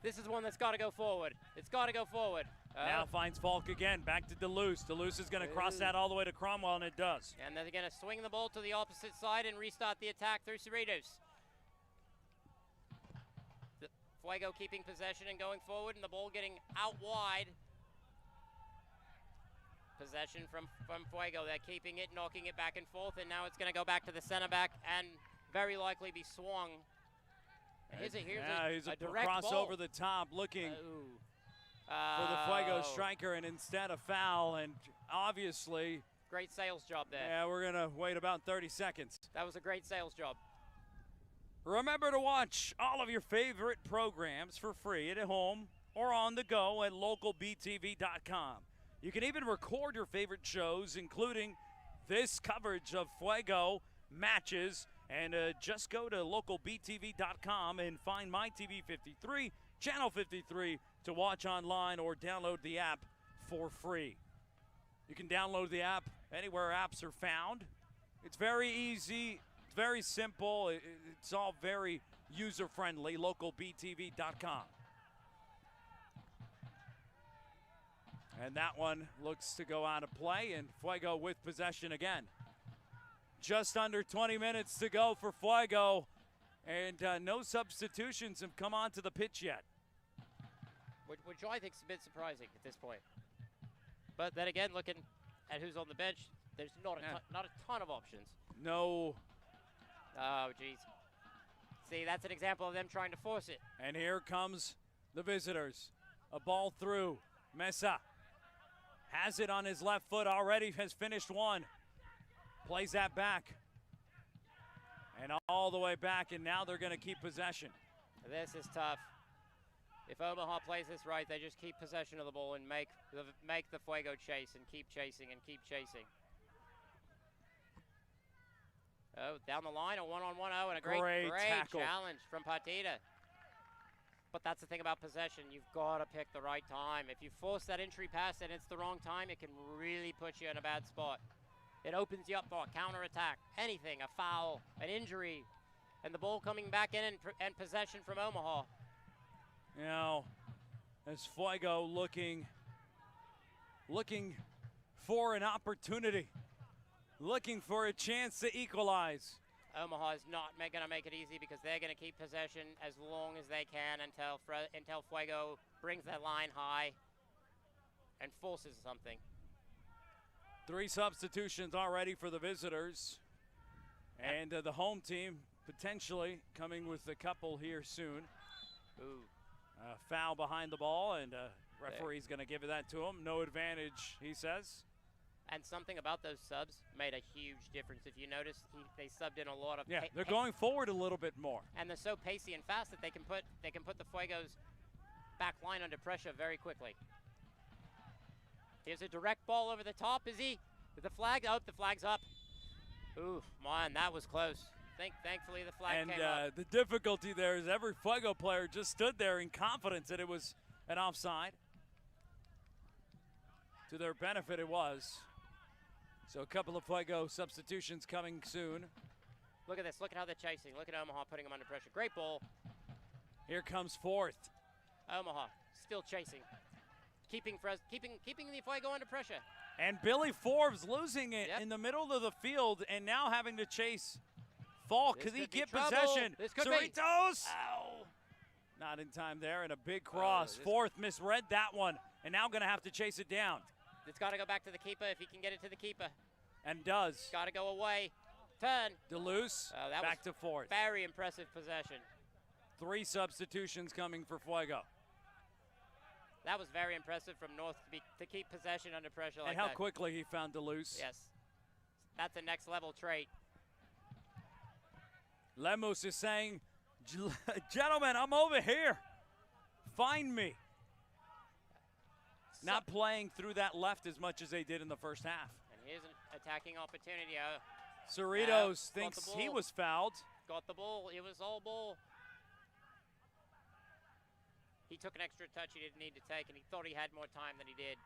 This is one that's got to go forward. It's got to go forward. Now finds Falk again. Back to Deleuze. Deleuze is going to cross that all the way to Cromwell, and it does. And they're going to swing the ball to the opposite side and restart the attack through Cerritos. Fuego keeping possession and going forward, and the ball getting out wide. Possession from Fuego. They're keeping it, knocking it back and forth, and now it's going to go back to the center back and very likely be swung. Here's a direct cross ball. over the top, looking for the Fuego striker, and instead a foul, and obviously. Great sales job there. Yeah, we're going to wait about 30 seconds. That was a great sales job. Remember to watch all of your favorite programs for free at home or on the go at localbtv.com. You can even record your favorite shows, including this coverage of Fuego matches, and just go to localbtv.com and find My TV 53, Channel 53 to watch online or download the app for free. You can download the app anywhere apps are found. It's very easy, it's very simple, it's all very user-friendly, localbtv.com. And that one looks to go out of play, and Fuego with possession again. Just under 20 minutes to go for Fuego, and no substitutions have come onto the pitch yet. Which I think is a bit surprising at this point. But then again, looking at who's on the bench, there's not a ton of options. No. Oh, geez. See, that's an example of them trying to force it. And here comes the visitors. A ball through. Mesa has it on his left foot already, has finished one. Plays that back. And all the way back, and now they're going to keep possession. This is tough. If Omaha plays this right, they just keep possession of the ball and make the Fuego chase and keep chasing and keep chasing. Oh, down the line, a one-on-one, and a great challenge from Partida. But that's the thing about possession. You've got to pick the right time. If you force that entry pass and it's the wrong time, it can really put you in a bad spot. It opens you up for a counterattack, anything, a foul, an injury, and the ball coming back in and possession from Omaha. You know, as Fuego looking for an opportunity, looking for a chance to equalize. Omaha is not going to make it easy because they're going to keep possession as long as they can until Fuego brings that line high and forces something. 3 substitutions already for the visitors. And the home team potentially coming with a couple here soon. Ooh. Foul behind the ball, and referee's going to give that to him. No advantage, he says. And something about those subs made a huge difference. If you notice, they subbed in a lot of. Yeah, they're going forward a little bit more. And they're so pacey and fast that they can put the Fuego's back line under pressure very quickly. Here's a direct ball over the top. Is he? The flag? Oh, the flag's up. Ooh, man, that was close. Thankfully, the flag came up. And the difficulty there is every Fuego player just stood there in confidence that it was an offside. To their benefit, it was. So a couple of Fuego substitutions coming soon. Look at this. Look at how they're chasing. Look at Omaha putting them under pressure. Great ball. Here comes fourth. Omaha still chasing. Keeping the Fuego under pressure. And Billy Forbes losing it in the middle of the field and now having to chase Falk. Could he get possession? This could Cerritos! Ow. Not in time there, and a big cross. Fourth misread that one, and now going to have to chase it down. It's got to go back to the keeper if he can get it to the keeper. And does. Got to go away. Turn. DeLuce back to fourth. Very impressive possession. 3 substitutions coming for Fuego. That was very impressive from North to keep possession under pressure like that. And how quickly he found DeLuce. Yes. That's a next level trait. Lemus is saying, gentlemen, I'm over here. Find me. Not playing through that left as much as they did in the first half. And here's an attacking opportunity. Cerritos thinks he was fouled. Got the ball. It was all ball. He took an extra touch he didn't need to take, and he thought he had more time than he did.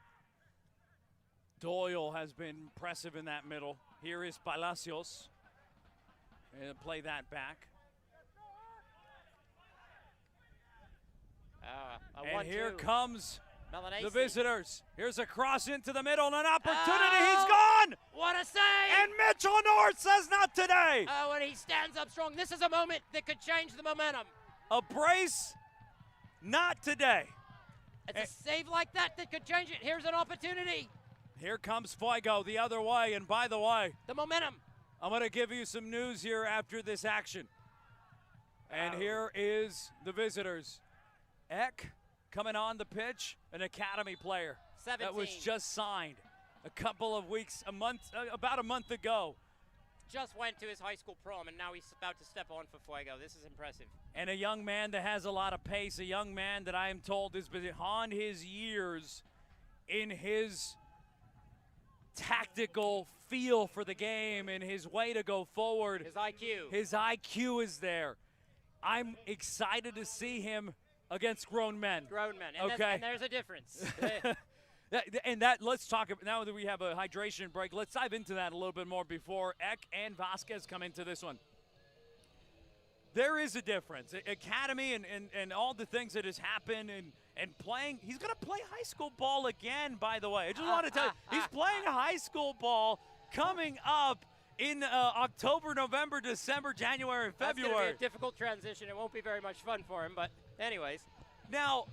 Doyle has been impressive in that middle. Here is Palacios. And play that back. And here comes the visitors. Here's a cross into the middle and an opportunity. He's gone! What a save! And Mitchell North says not today. Oh, and he stands up strong. This is a moment that could change the momentum. A brace, not today. It's a save like that could change it. Here's an opportunity. Here comes Fuego the other way, and by the way, the momentum. I'm going to give you some news here after this action. And here is the visitors. Eck coming on the pitch, an academy player 17. That was just signed a couple of weeks, about a month ago. Just went to his high school prom, and now he's about to step on for Fuego. This is impressive. And a young man that has a lot of pace, a young man that I am told is beyond his years in his tactical feel for the game and his way to go forward. His IQ. His IQ is there. I'm excited to see him against grown men. Grown men. And okay. And there's a difference. Let's talk about, now that we have a hydration break, let's dive into that a little bit more before Eck and Vasquez come into this one. There is a difference. Academy and all the things that has happened and playing. He's going to play high school ball again, by the way. I just want to tell you, he's playing high school ball coming up in October, November, December, January, and February. That's going to be a difficult transition. It won't be very much fun for him, but anyways. Now,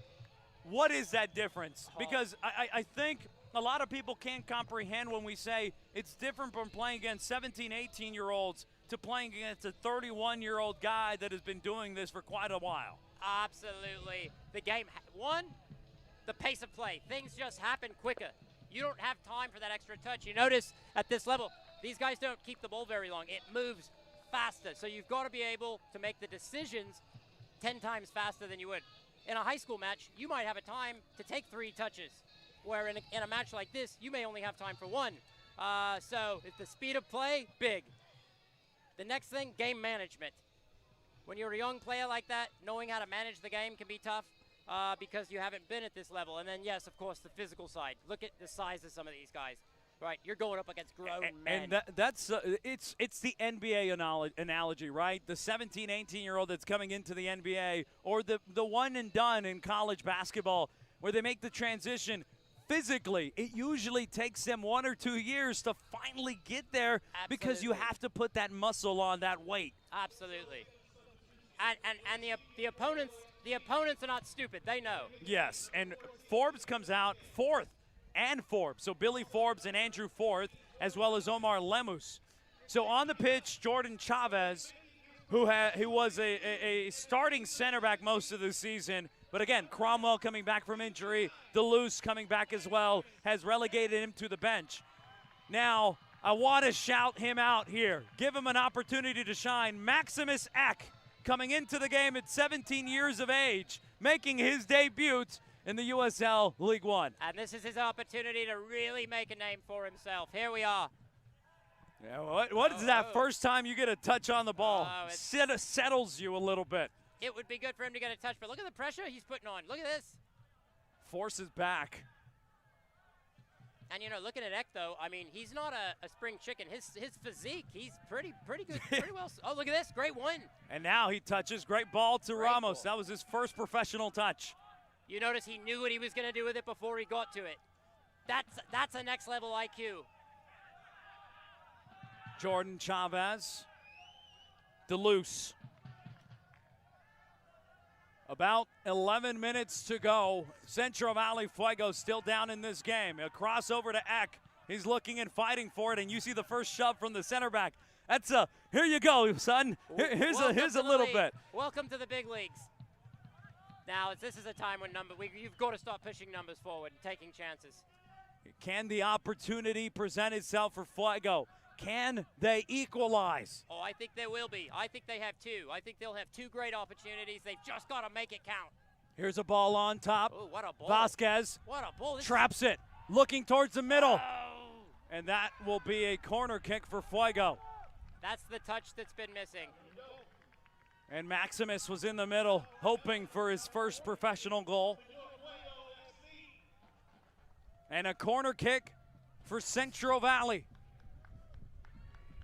what is that difference? Because I think a lot of people can't comprehend when we say it's different from playing against 17, 18-year-olds to playing against a 31-year-old guy that has been doing this for quite a while. Absolutely. The game, the pace of play. Things just happen quicker. You don't have time for that extra touch. You notice at this level, these guys don't keep the ball very long. It moves faster. So you've got to be able to make the decisions 10 times faster than you would. In a high school match, you might have a time to take 3 touches, where in a match like this, you may only have time for 1. So it's the speed of play, big. The next thing, game management. When you're a young player like that, knowing how to manage the game can be tough because you haven't been at this level. And then, yes, of course, the physical side. Look at the size of some of these guys. Right, you're going up against grown men. And that's it's the NBA analogy, right? The 17, 18-year-old that's coming into the NBA, or the one and done in college basketball where they make the transition physically. It usually takes them 1 or 2 years to finally get there. Absolutely. Because you have to put that muscle on, that weight. Absolutely. And the opponents are not stupid. They know. Yes, and Forbes comes out fourth. And Forbes. So Billy Forbes and Andrew Fourth, as well as Omar Lemus. So on the pitch, Jordan Chavez, who was a starting center back most of the season, but again, Cromwell coming back from injury, Deleuze coming back as well, has relegated him to the bench. Now, I want to shout him out here, give him an opportunity to shine. Maximus Eck, coming into the game at 17 years of age, making his debut in the USL League One. And this is his opportunity to really make a name for himself. Here we are. Yeah, what is that first time you get a touch on the ball? Settles you a little bit. It would be good for him to get a touch, but look at the pressure he's putting on. Look at this. Forces back. And, you know, looking at Eck, though, I mean, he's not a spring chicken. His physique, he's pretty good, pretty well. Oh, look at this. Great win. And now he touches. Great ball to Great Ramos. ball. That was his first professional touch. You notice he knew what he was going to do with it before he got to it. That's a next level IQ. Jordan Chavez. Deleuze. About 11 minutes to go. Central Valley Fuego still down in this game. A crossover to Eck. He's looking and fighting for it, and you see the first shove from the center back. That's a, here you go, son. Here's a little bit. Welcome to the big leagues. Now, this is a time when you've got to start pushing numbers forward and taking chances. Can the opportunity present itself for Fuego? Can they equalize? Oh, I think there will be. I think they have two. I think they'll have two great opportunities. They've just got to make it count. Here's a ball on top. Oh, what a ball. Vasquez What a ball. traps it, looking towards the middle. Oh. And that will be a corner kick for Fuego. That's the touch that's been missing. And Maximus was in the middle, hoping for his first professional goal. And a corner kick for Central Valley.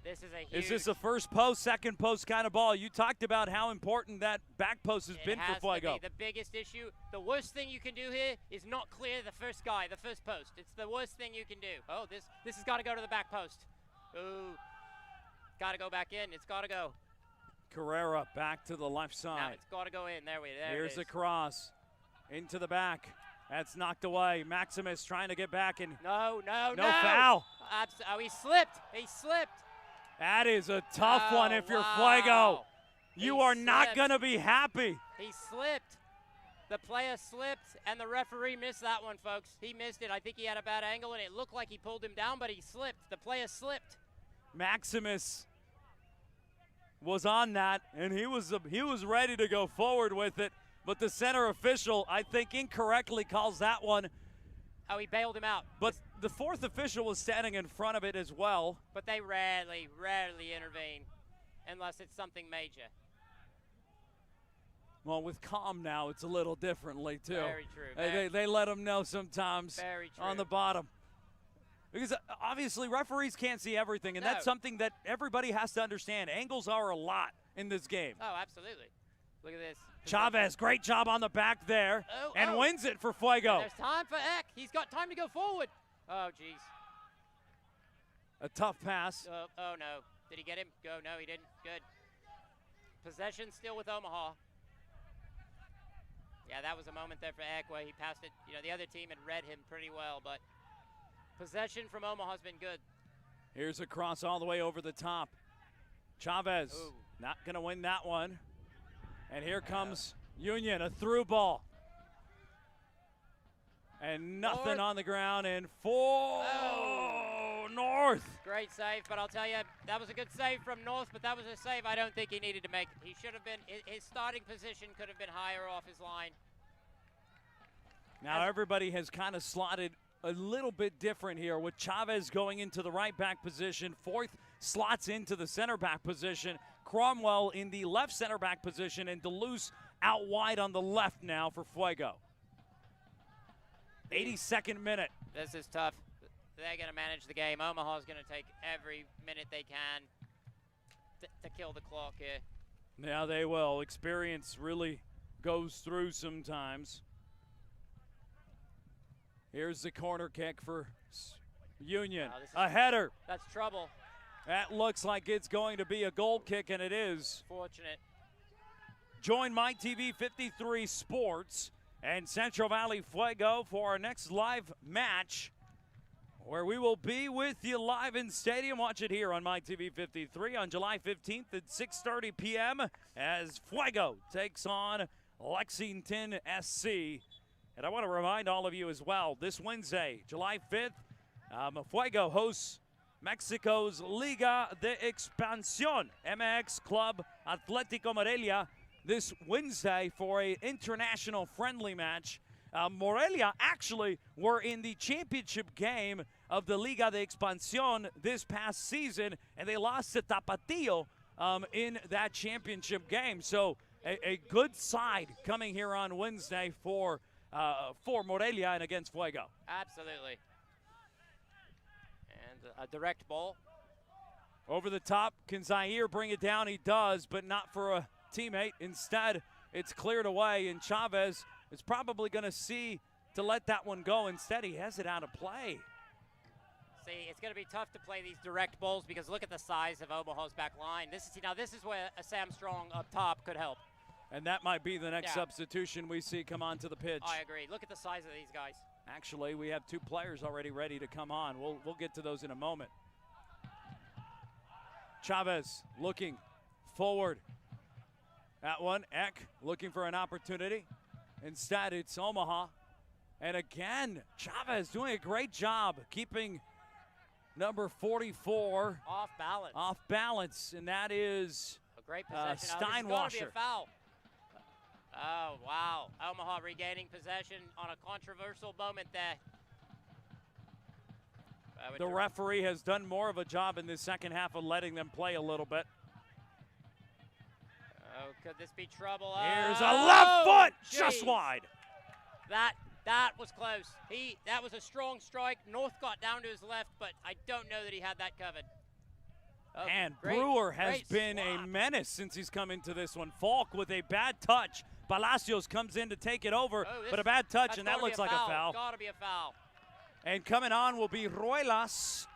This is a huge... Is this a first post, second post kind of ball? You talked about how important that back post has been for Fuego. The biggest issue. The worst thing you can do here is not clear the first guy, the first post. It's the worst thing you can do. Oh, this has got to go to the back post. Ooh, got to go back in. It's got to go. Carrera back to the left side. Now it's got to go in. There Here's it is. a cross into the back. That's knocked away. Maximus trying to get back and No foul. Oh, he slipped. He slipped. That is a tough one if you're wow. Fuego. You He are not slipped. going to be happy. He slipped. The player slipped, and the referee missed that one, folks. He missed it. I think he had a bad angle, and it looked like he pulled him down, but he slipped. The player slipped. Maximus was on that, and he was ready to go forward with it, but the center official, I think, incorrectly calls that one. Oh, he bailed him out. But the fourth official was standing in front of it as well. But they rarely intervene unless it's something major. Well, with calm now, it's a little differently, too. Very true. They let them know sometimes Very true. on the bottom. Because obviously referees can't see everything, and that's something that everybody has to understand. Angles are a lot in this game. Oh, absolutely. Look at this. Chavez, great job on the back there, and wins it for Fuego. There's time for Eck. He's got time to go forward. Oh, jeez. A tough pass. Oh, no. Did he get him? Go. No, he didn't. Good. Possession still with Omaha. Yeah, that was a moment there for Eck where he passed it. You know, the other team had read him pretty well, but possession from Omaha's been good. Here's a cross all the way over the top. Chavez not going to win that one. And here comes Union, a through ball. And nothing on the ground, and North. Great save, but I'll tell you, that was a good save from North, but that was a save I don't think he needed to make. He should have been, his starting position could have been higher off his line. Now everybody has kind of slotted a little bit different here, with Chavez going into the right back position, Fourth slots into the center back position, Cromwell in the left center back position, and Deleuze out wide on the left now for Fuego. 82nd minute. This is tough. They're going to manage the game. Omaha's going to take every minute they can to kill the clock here. Yeah, they will. Experience really goes through sometimes. Here's the corner kick for Union. A header. That's trouble. That looks like it's going to be a goal kick, and it is. Fortunate. Join MyTV 53 Sports and Central Valley Fuego for our next live match. where we will be with you live in stadium. Watch it here on MyTV 53 on July 15th at 6:30 p.m. as Fuego takes on Lexington SC. And I want to remind all of you as well, this Wednesday, July 5th, Fuego hosts Mexico's Liga de Expansión, MX Club Atlético Morelia, this Wednesday for an international friendly match. Morelia actually were in the championship game of the Liga de Expansión this past season, and they lost to Tapatío in that championship game. So a good side coming here on Wednesday for Morelia and against Fuego. Absolutely. And a direct ball. Over the top, can Zaire bring it down? He does, but not for a teammate. Instead, it's cleared away, and Chavez is probably going to see to let that one go. Instead, he has it out of play. See, it's going to be tough to play these direct balls because look at the size of Omaha's back line. This is where a Sam Strong up top could help. And that might be the next substitution we see come onto the pitch. I agree. Look at the size of these guys. Actually, we have 2 players already ready to come on. We'll get to those in a moment. Chavez looking forward. That one, Eck looking for an opportunity. Instead, it's Omaha. And again, Chavez doing a great job keeping number 44 off balance. And that is a great possession. Steinwasser. Be a foul. Oh, wow. Omaha regaining possession on a controversial moment there. The referee has done more of a job in this second half of letting them play a little bit. Oh, could this be trouble? Here's a left foot, just wide. That was close. That was a strong strike. North got down to his left, but I don't know that he had that covered. Oh, and Brewer has been a menace since he's come into this one. Falk with a bad touch. Palacios comes in to take it over, but a bad touch, and that looks like a foul. Gotta be a foul. And coming on will be Ruelas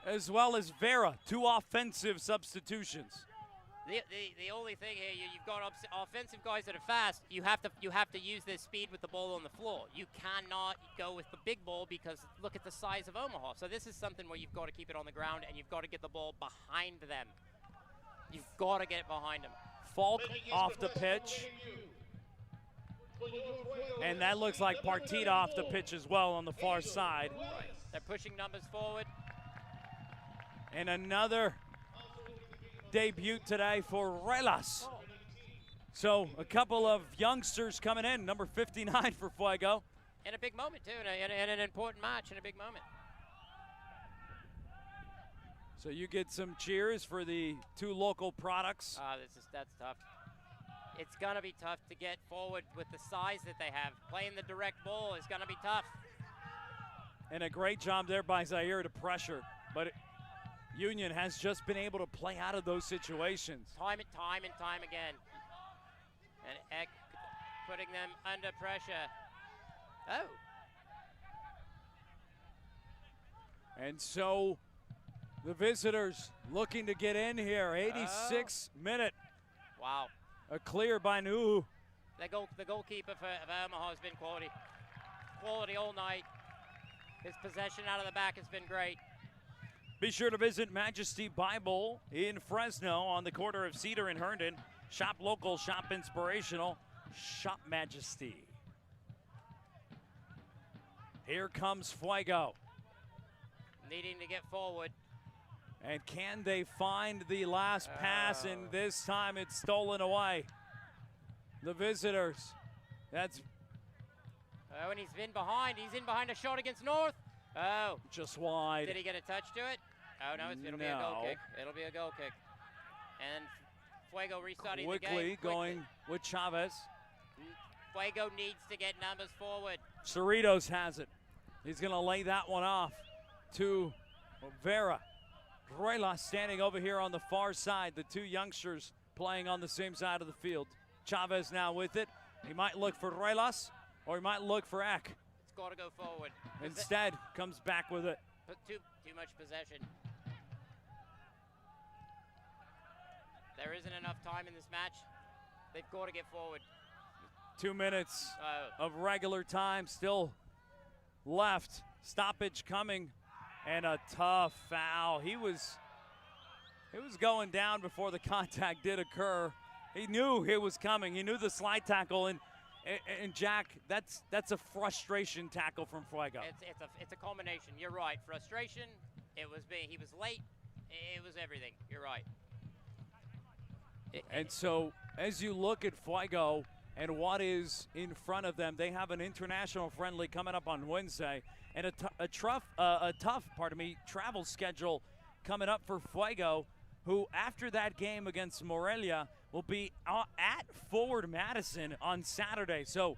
as well as Vera, 2 offensive substitutions. The only thing here, you've got offensive guys that are fast. You have to use their speed with the ball on the floor. You cannot go with the big ball because look at the size of Omaha. So this is something where you've got to keep it on the ground and you've got to get the ball behind them. You've got to get it behind them. Falk off the pitch. And that looks like Partita off the pitch as well on the far side. They're pushing numbers forward. And another debut today for Ruelas. So a couple of youngsters coming in, number 59 for Fuego. In a big moment too, in an important match, in a big moment. So you get some cheers for the 2 local products. That's tough. It's gonna be tough to get forward with the size that they have. Playing the direct ball is gonna be tough. And a great job there by Zaire to pressure, but Union has just been able to play out of those situations. Time and time again. And Eck putting them under pressure. Oh. And so the visitors looking to get in here. 86th minute. Wow. A clear by Nuhu. The goalkeeper of Omaha has been quality. Quality all night. His possession out of the back has been great. Be sure to visit Majesty Bible in Fresno on the corner of Cedar and Herndon. Shop local, shop inspirational, shop Majesty. Here comes Fuego. Needing to get forward. And can they find the last pass? And this time it's stolen away. The visitors. That's. Oh, and he's in behind a shot against North. Oh. Just wide. Did he get a touch to it? Oh, no, it'll be a goal kick. It'll be a goal kick. And Fuego restarting the game. Quickly going with Chavez. Fuego needs to get numbers forward. Cerritos has it. He's going to lay that one off to Vera. Ruelas standing over here on the far side. The 2 youngsters playing on the same side of the field. Chavez now with it. He might look for Ruelas or he might look for Eck. It's got to go forward. Instead, comes back with it. Too much possession. There isn't enough time in this match. They've got to get forward. 2 minutes of regular time still left. Stoppage coming And a tough foul. He was going down before the contact did occur. He knew it was coming. He knew the slide tackle, and Jack, that's a frustration tackle from Fuego. It's a combination. You're right. Frustration. He was late. It was everything. You're right. And so as you look at Fuego and what is in front of them, they have an international friendly coming up on Wednesday, and a tough travel schedule coming up for Fuego, who after that game against Morelia will be at Forward Madison on Saturday. So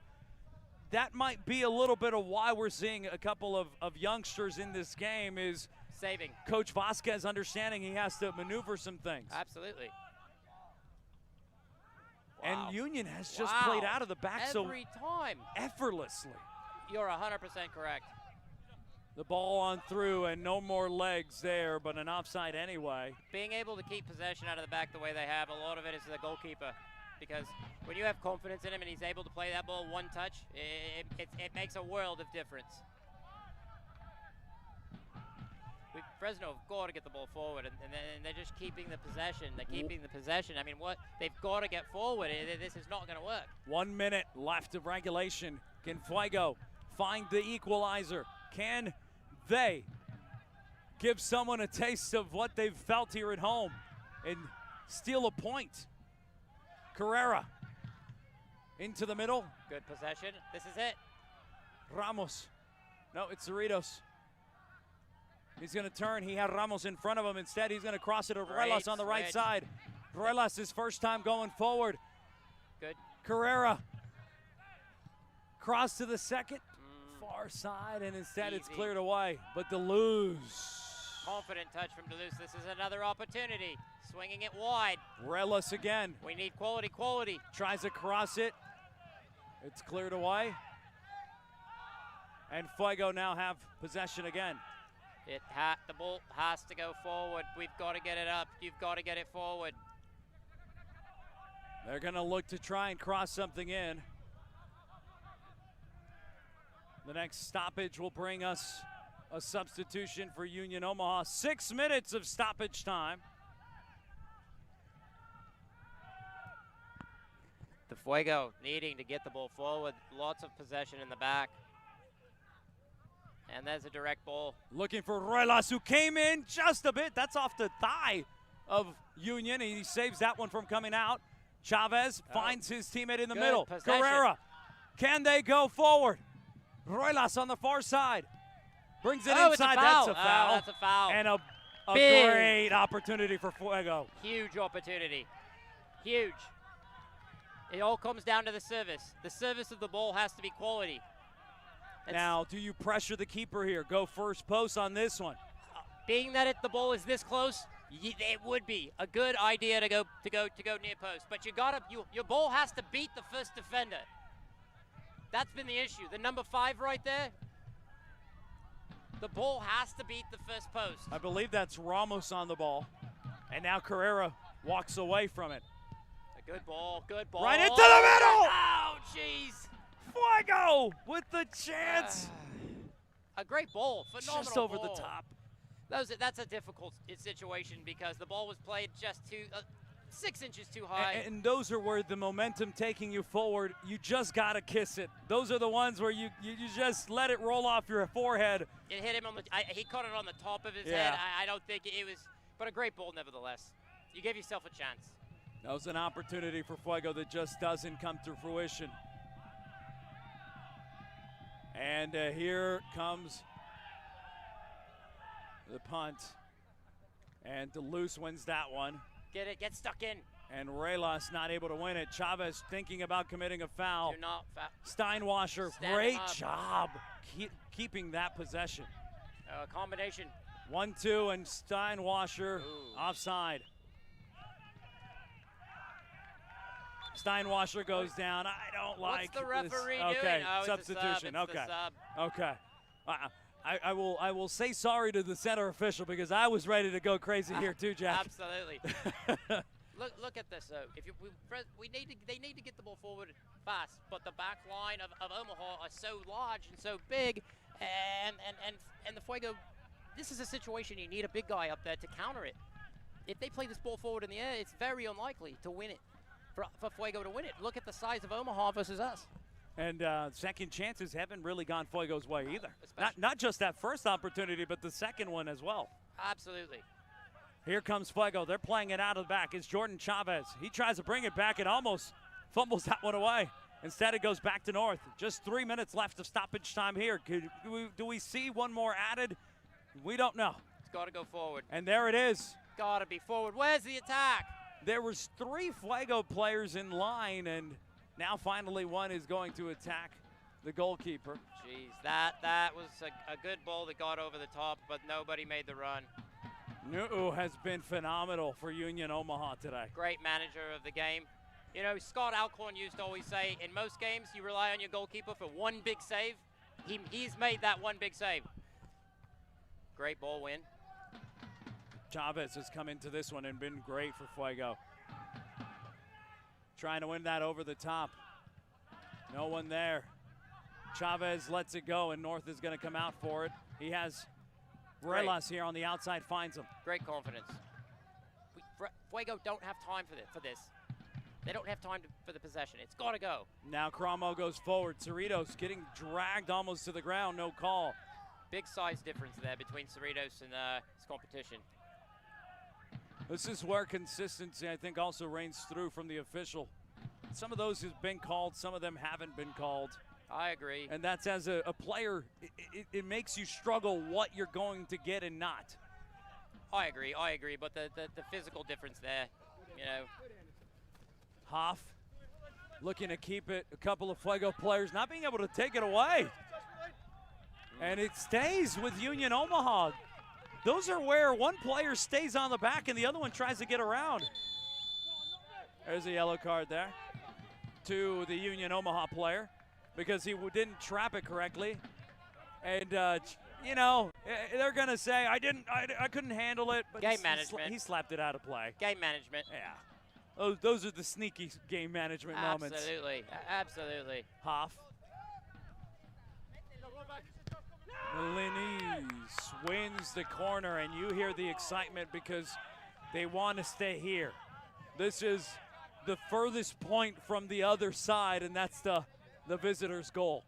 that might be a little bit of why we're seeing a couple of youngsters in this game, is saving. Coach Vasquez understanding he has to maneuver some things. Absolutely. And Union has just played out of the back every time effortlessly. You're 100% correct. The ball on through and no more legs there, but an offside anyway. Being able to keep possession out of the back the way they have, a lot of it is the goalkeeper. Because when you have confidence in him and he's able to play that ball one touch, it makes a world of difference. Fresno have got to get the ball forward, and they're just keeping the possession. They're keeping the possession. I mean, they've got to get forward. This is not going to work. 1 minute left of regulation. Can Fuego find the equalizer? Can they give someone a taste of what they've felt here at home and steal a point? Carrera into the middle. Good possession. This is it. Ramos. No, it's Cerritos. He's going to turn. He had Ramos in front of him. Instead, he's going to cross it to Ruelas on the right side. Ruelas, his first time going forward. Good. Carrera. Cross to the second. Far side, and instead it's cleared away. But Deleuze. Confident touch from Deleuze. This is another opportunity. Swinging it wide. Ruelas again. We need quality. Tries to cross it. It's cleared away. And Fuego now have possession again. The ball has to go forward. We've got to get it up. You've got to get it forward. They're going to look to try and cross something in. The next stoppage will bring us a substitution for Union Omaha. 6 minutes of stoppage time. The Fuego needing to get the ball forward. Lots of possession in the back. And there's a direct ball. Looking for Ruelas, who came in just a bit. That's off the thigh of Union. He saves that one from coming out. Chavez finds his teammate in the middle. Possession. Carrera, can they go forward? Ruelas on the far side. Brings it inside. That's a foul. That's a foul. And a great opportunity for Fuego. Huge opportunity. Huge. It all comes down to the service. The service of the ball has to be quality. Now, do you pressure the keeper here? Go first post on this one. Being that the ball is this close, it would be a good idea to go near post. But your ball has to beat the first defender. That's been the issue. The number 5 right there. The ball has to beat the first post. I believe that's Ramos on the ball, and now Carrera walks away from it. A good ball. Right into the middle. Oh, jeez. Fuego with the chance. A great ball, phenomenal just over ball. the top. That's a difficult situation because the ball was played just 6 inches too high. And those are where the momentum taking you forward, you just got to kiss it. Those are the ones where you just let it roll off your forehead. It hit him on he caught it on the top of his head. I don't think it was, but a great ball nevertheless. You gave yourself a chance. That was an opportunity for Fuego that just doesn't come to fruition. And here comes the punt. And Deleuze wins that one. Get stuck in. And Ruelas not able to win it. Chavez thinking about committing a foul. Do not Steinwasser, great job keeping that possession. Combination. 1-2 and Steinwasser offside. Steinwasser goes down. I don't like What's the referee this. doing? Oh, Substitution. It's the sub. Okay. I will say sorry to the center official because I was ready to go crazy here too, Jack. Absolutely. look at this though. They need to get the ball forward fast, but the back line of Omaha are so large and so big, and the Fuego this is a situation you need a big guy up there to counter it. If they play this ball forward in the air, it's very unlikely to win it, for Fuego to win it. Look at the size of Omaha versus us. And second chances haven't really gone Fuego's way either. Especially- Not just that first opportunity, but the second one as well. Absolutely. Here comes Fuego. They're playing it out of the back. It's Jordan Chavez. He tries to bring it back and almost fumbles that one away. Instead, it goes back to North. Just 3 minutes left of stoppage time here. Do we see one more added? We don't know. It's got to go forward. And there it is. Got to be forward. Where's the attack? There was 3 Fuego players in line, and now finally one is going to attack the goalkeeper. Jeez, that was a good ball that got over the top, but nobody made the run. Nu'u has been phenomenal for Union Omaha today. Great manager of the game. You know, Scott Alcorn used to always say, in most games, you rely on your goalkeeper for one big save. He's made that one big save. Great ball win. Chavez has come into this one and been great for Fuego. Trying to win that over the top. No one there. Chavez lets it go, and North is going to come out for it. He has Relas here on the outside, finds him. Great confidence. Fuego don't have time for this. They don't have time for the possession. It's got to go. Now Cromwell goes forward. Cerritos getting dragged almost to the ground, no call. Big size difference there between Cerritos and his competition. This is where consistency, I think, also reigns through from the official. Some of those have been called, some of them haven't been called. I agree. And that's, as a player, it makes you struggle what you're going to get and not. I agree, but the physical difference there, you know. Hoff looking to keep it. A couple of Fuego players not being able to take it away. And it stays with Union Omaha. Those are where one player stays on the back and the other one tries to get around. There's a yellow card there to the Union Omaha player because he didn't trap it correctly. And, you know, they're going to say, I couldn't handle it. But game management. He slapped it out of play. Game management. Yeah. Those are the sneaky game management moments. Absolutely. Hoff. Melinese wins the corner, and you hear the excitement because they want to stay here. This is the furthest point from the other side, and that's the visitors' goal.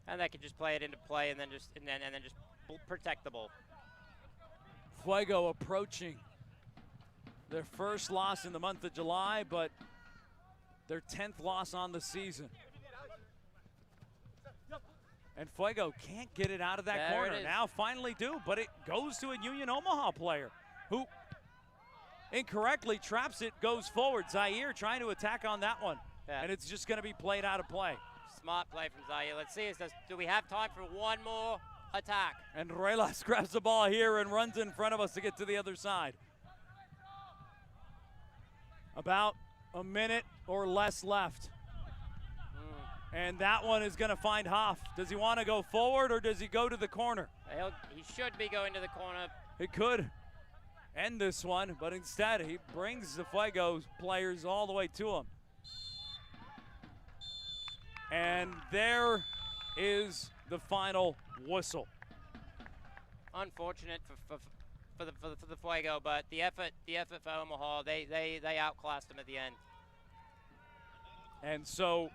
And they can just play it into play and then just protect the ball. Fuego approaching their first loss in the month of July, but their 10th loss on the season. And Fuego can't get it out of that corner. Now finally do, but it goes to a Union Omaha player who incorrectly traps it, goes forward. Zaire trying to attack on that one. Yeah. And it's just going to be played out of play. Smart play from Zaire. Let's see, do we have time for one more attack? And Relas grabs the ball here and runs in front of us to get to the other side. About a minute or less left. And that one is going to find Hoff. Does he want to go forward or does he go to the corner? He should be going to the corner. He could end this one, but instead he brings the Fuego players all the way to him. And there is the final whistle. Unfortunate for the Fuego, but the effort for Omaha, they outclassed them at the end. And so,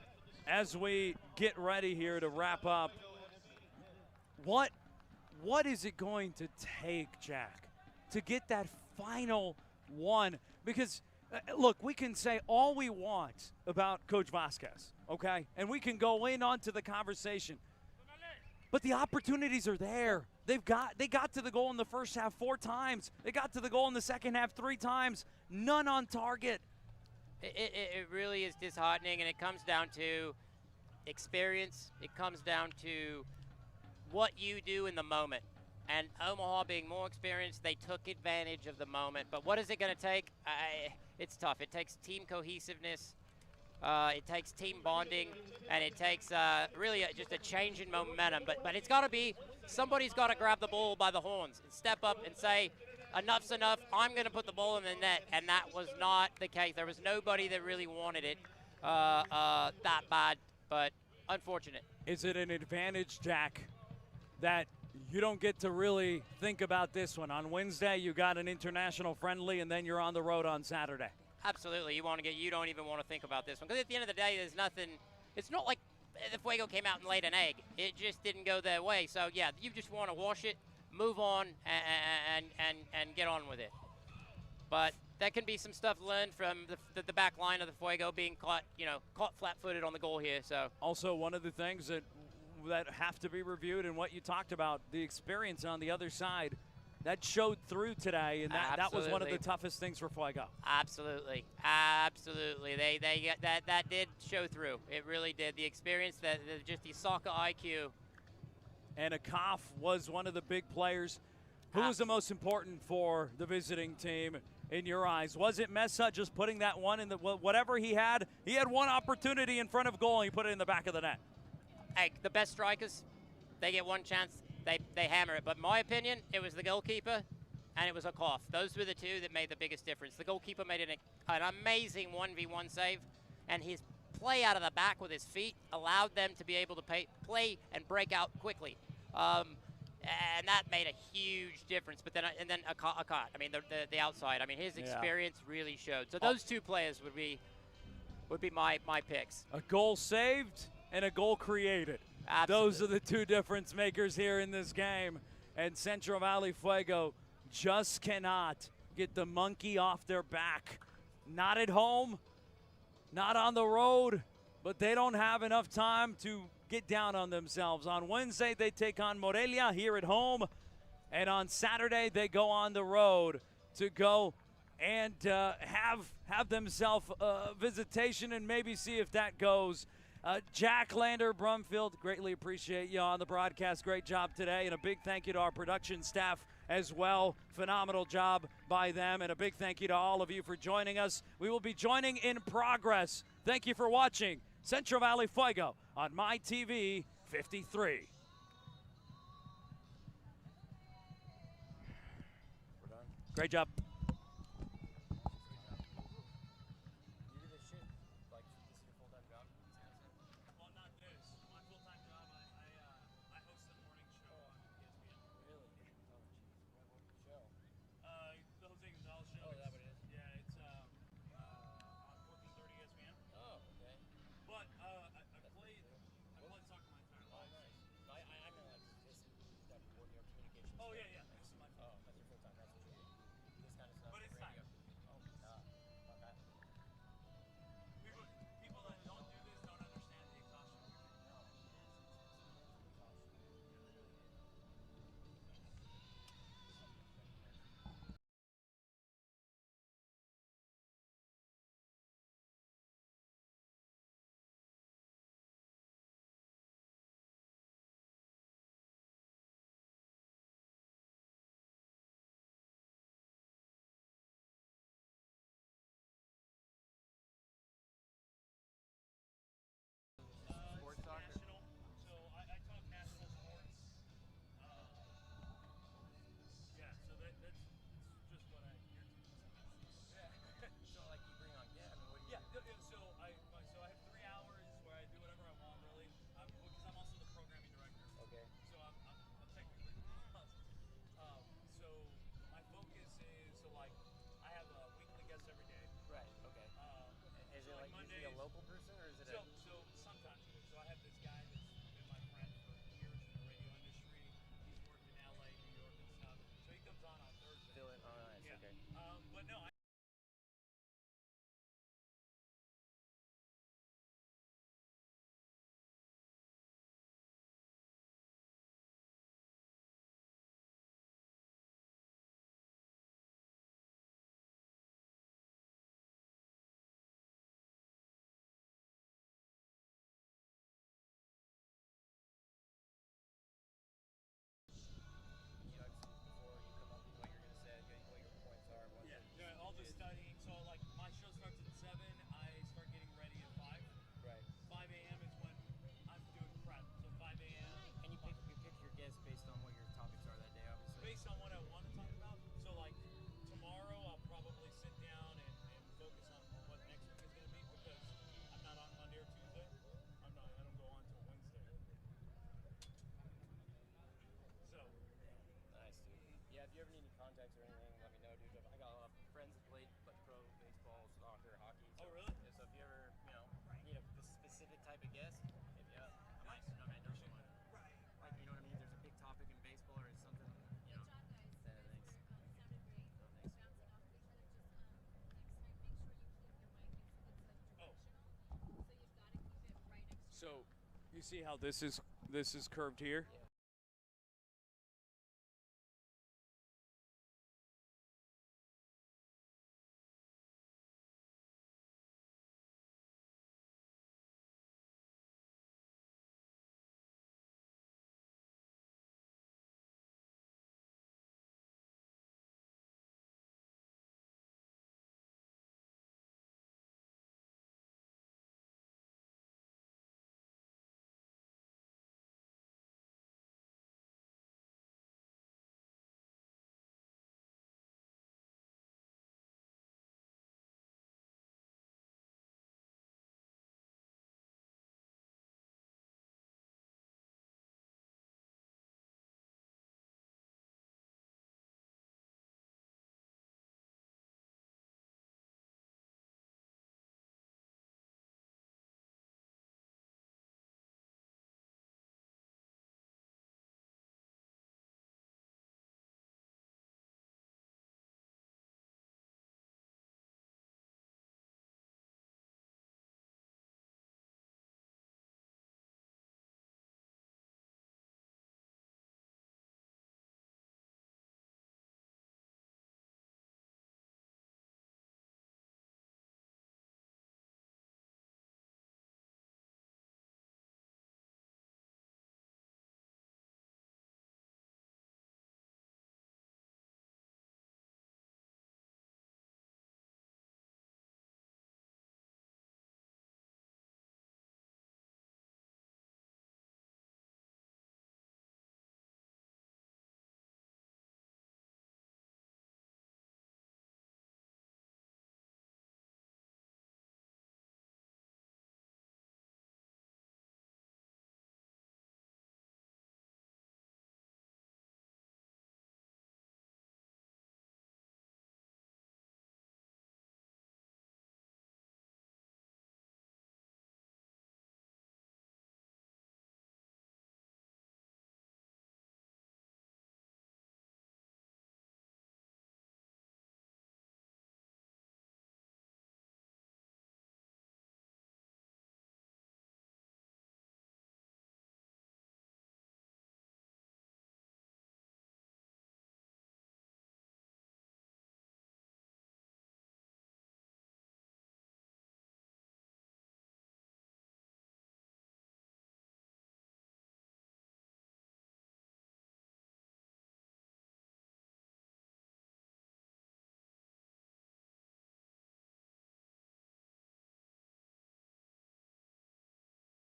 as we get ready here to wrap up, what is it going to take, Jack, to get that final one? Because, look, we can say all we want about Coach Vasquez, okay? And we can go in onto the conversation. But the opportunities are there. They got to the goal in the first half 4 times. They got to the goal in the second half 3 times. None on target. It really is disheartening, and it comes down to experience. It comes down to what you do in the moment. And Omaha being more experienced, they took advantage of the moment. But what is it going to take? It's tough. It takes team cohesiveness. It takes team bonding, and it takes really just a change in momentum. But it's got to be, somebody's got to grab the ball by the horns and step up and say, enough's enough, I'm going to put the ball in the net. And that was not the case. There was nobody that really wanted it that bad, but unfortunate. Is it an advantage, Jack, that you don't get to really think about this one. On Wednesday, you got an international friendly, and then you're on the road on Saturday. Absolutely. You don't even want to think about this one. Because at the end of the day, there's nothing. It's not like the Fuego came out and laid an egg. It just didn't go their way. So, yeah, you just want to wash it, move on, and get on with it. But that can be some stuff learned from the back line of the Fuego being caught flat-footed on the goal here. So also, one of the things that have to be reviewed and what you talked about, the experience on the other side, that showed through today, and that was one of the toughest things for Fuego. Absolutely. That did show through. It really did. The experience, just the soccer IQ. And Kickoff was one of the big players. Who was the most important for the visiting team in your eyes? Was it Mesa just putting that one in the whatever he had? He had one opportunity in front of goal, and he put it in the back of the net. Hey, the best strikers, they get one chance, they hammer it. But in my opinion, it was the goalkeeper and it was Kickoff. Those were the two that made the biggest difference. The goalkeeper made an amazing 1v1 save, and his play out of the back with his feet allowed them to be able to play and break out quickly. And that made a huge difference. But then Akkad, I mean, the outside, I mean, his experience really showed. So those two players would be my picks. A goal saved and a goal created. Absolutely. Those are the two difference makers here in this game. And Central Valley Fuego just cannot get the monkey off their back. Not at home, not on the road, but they don't have enough time to get down on themselves. On Wednesday, they take on Morelia here at home. And on Saturday, they go on the road to go and have themselves a visitation and maybe see if that goes. Jack Lander, Brumfield, greatly appreciate you on the broadcast. Great job today. And a big thank you to our production staff as well. Phenomenal job by them. And a big thank you to all of you for joining us. We will be joining in progress. Thank you for watching Central Valley Fuego on MyTV 53. We're done. Great job. So you see how this is curved here? Yeah.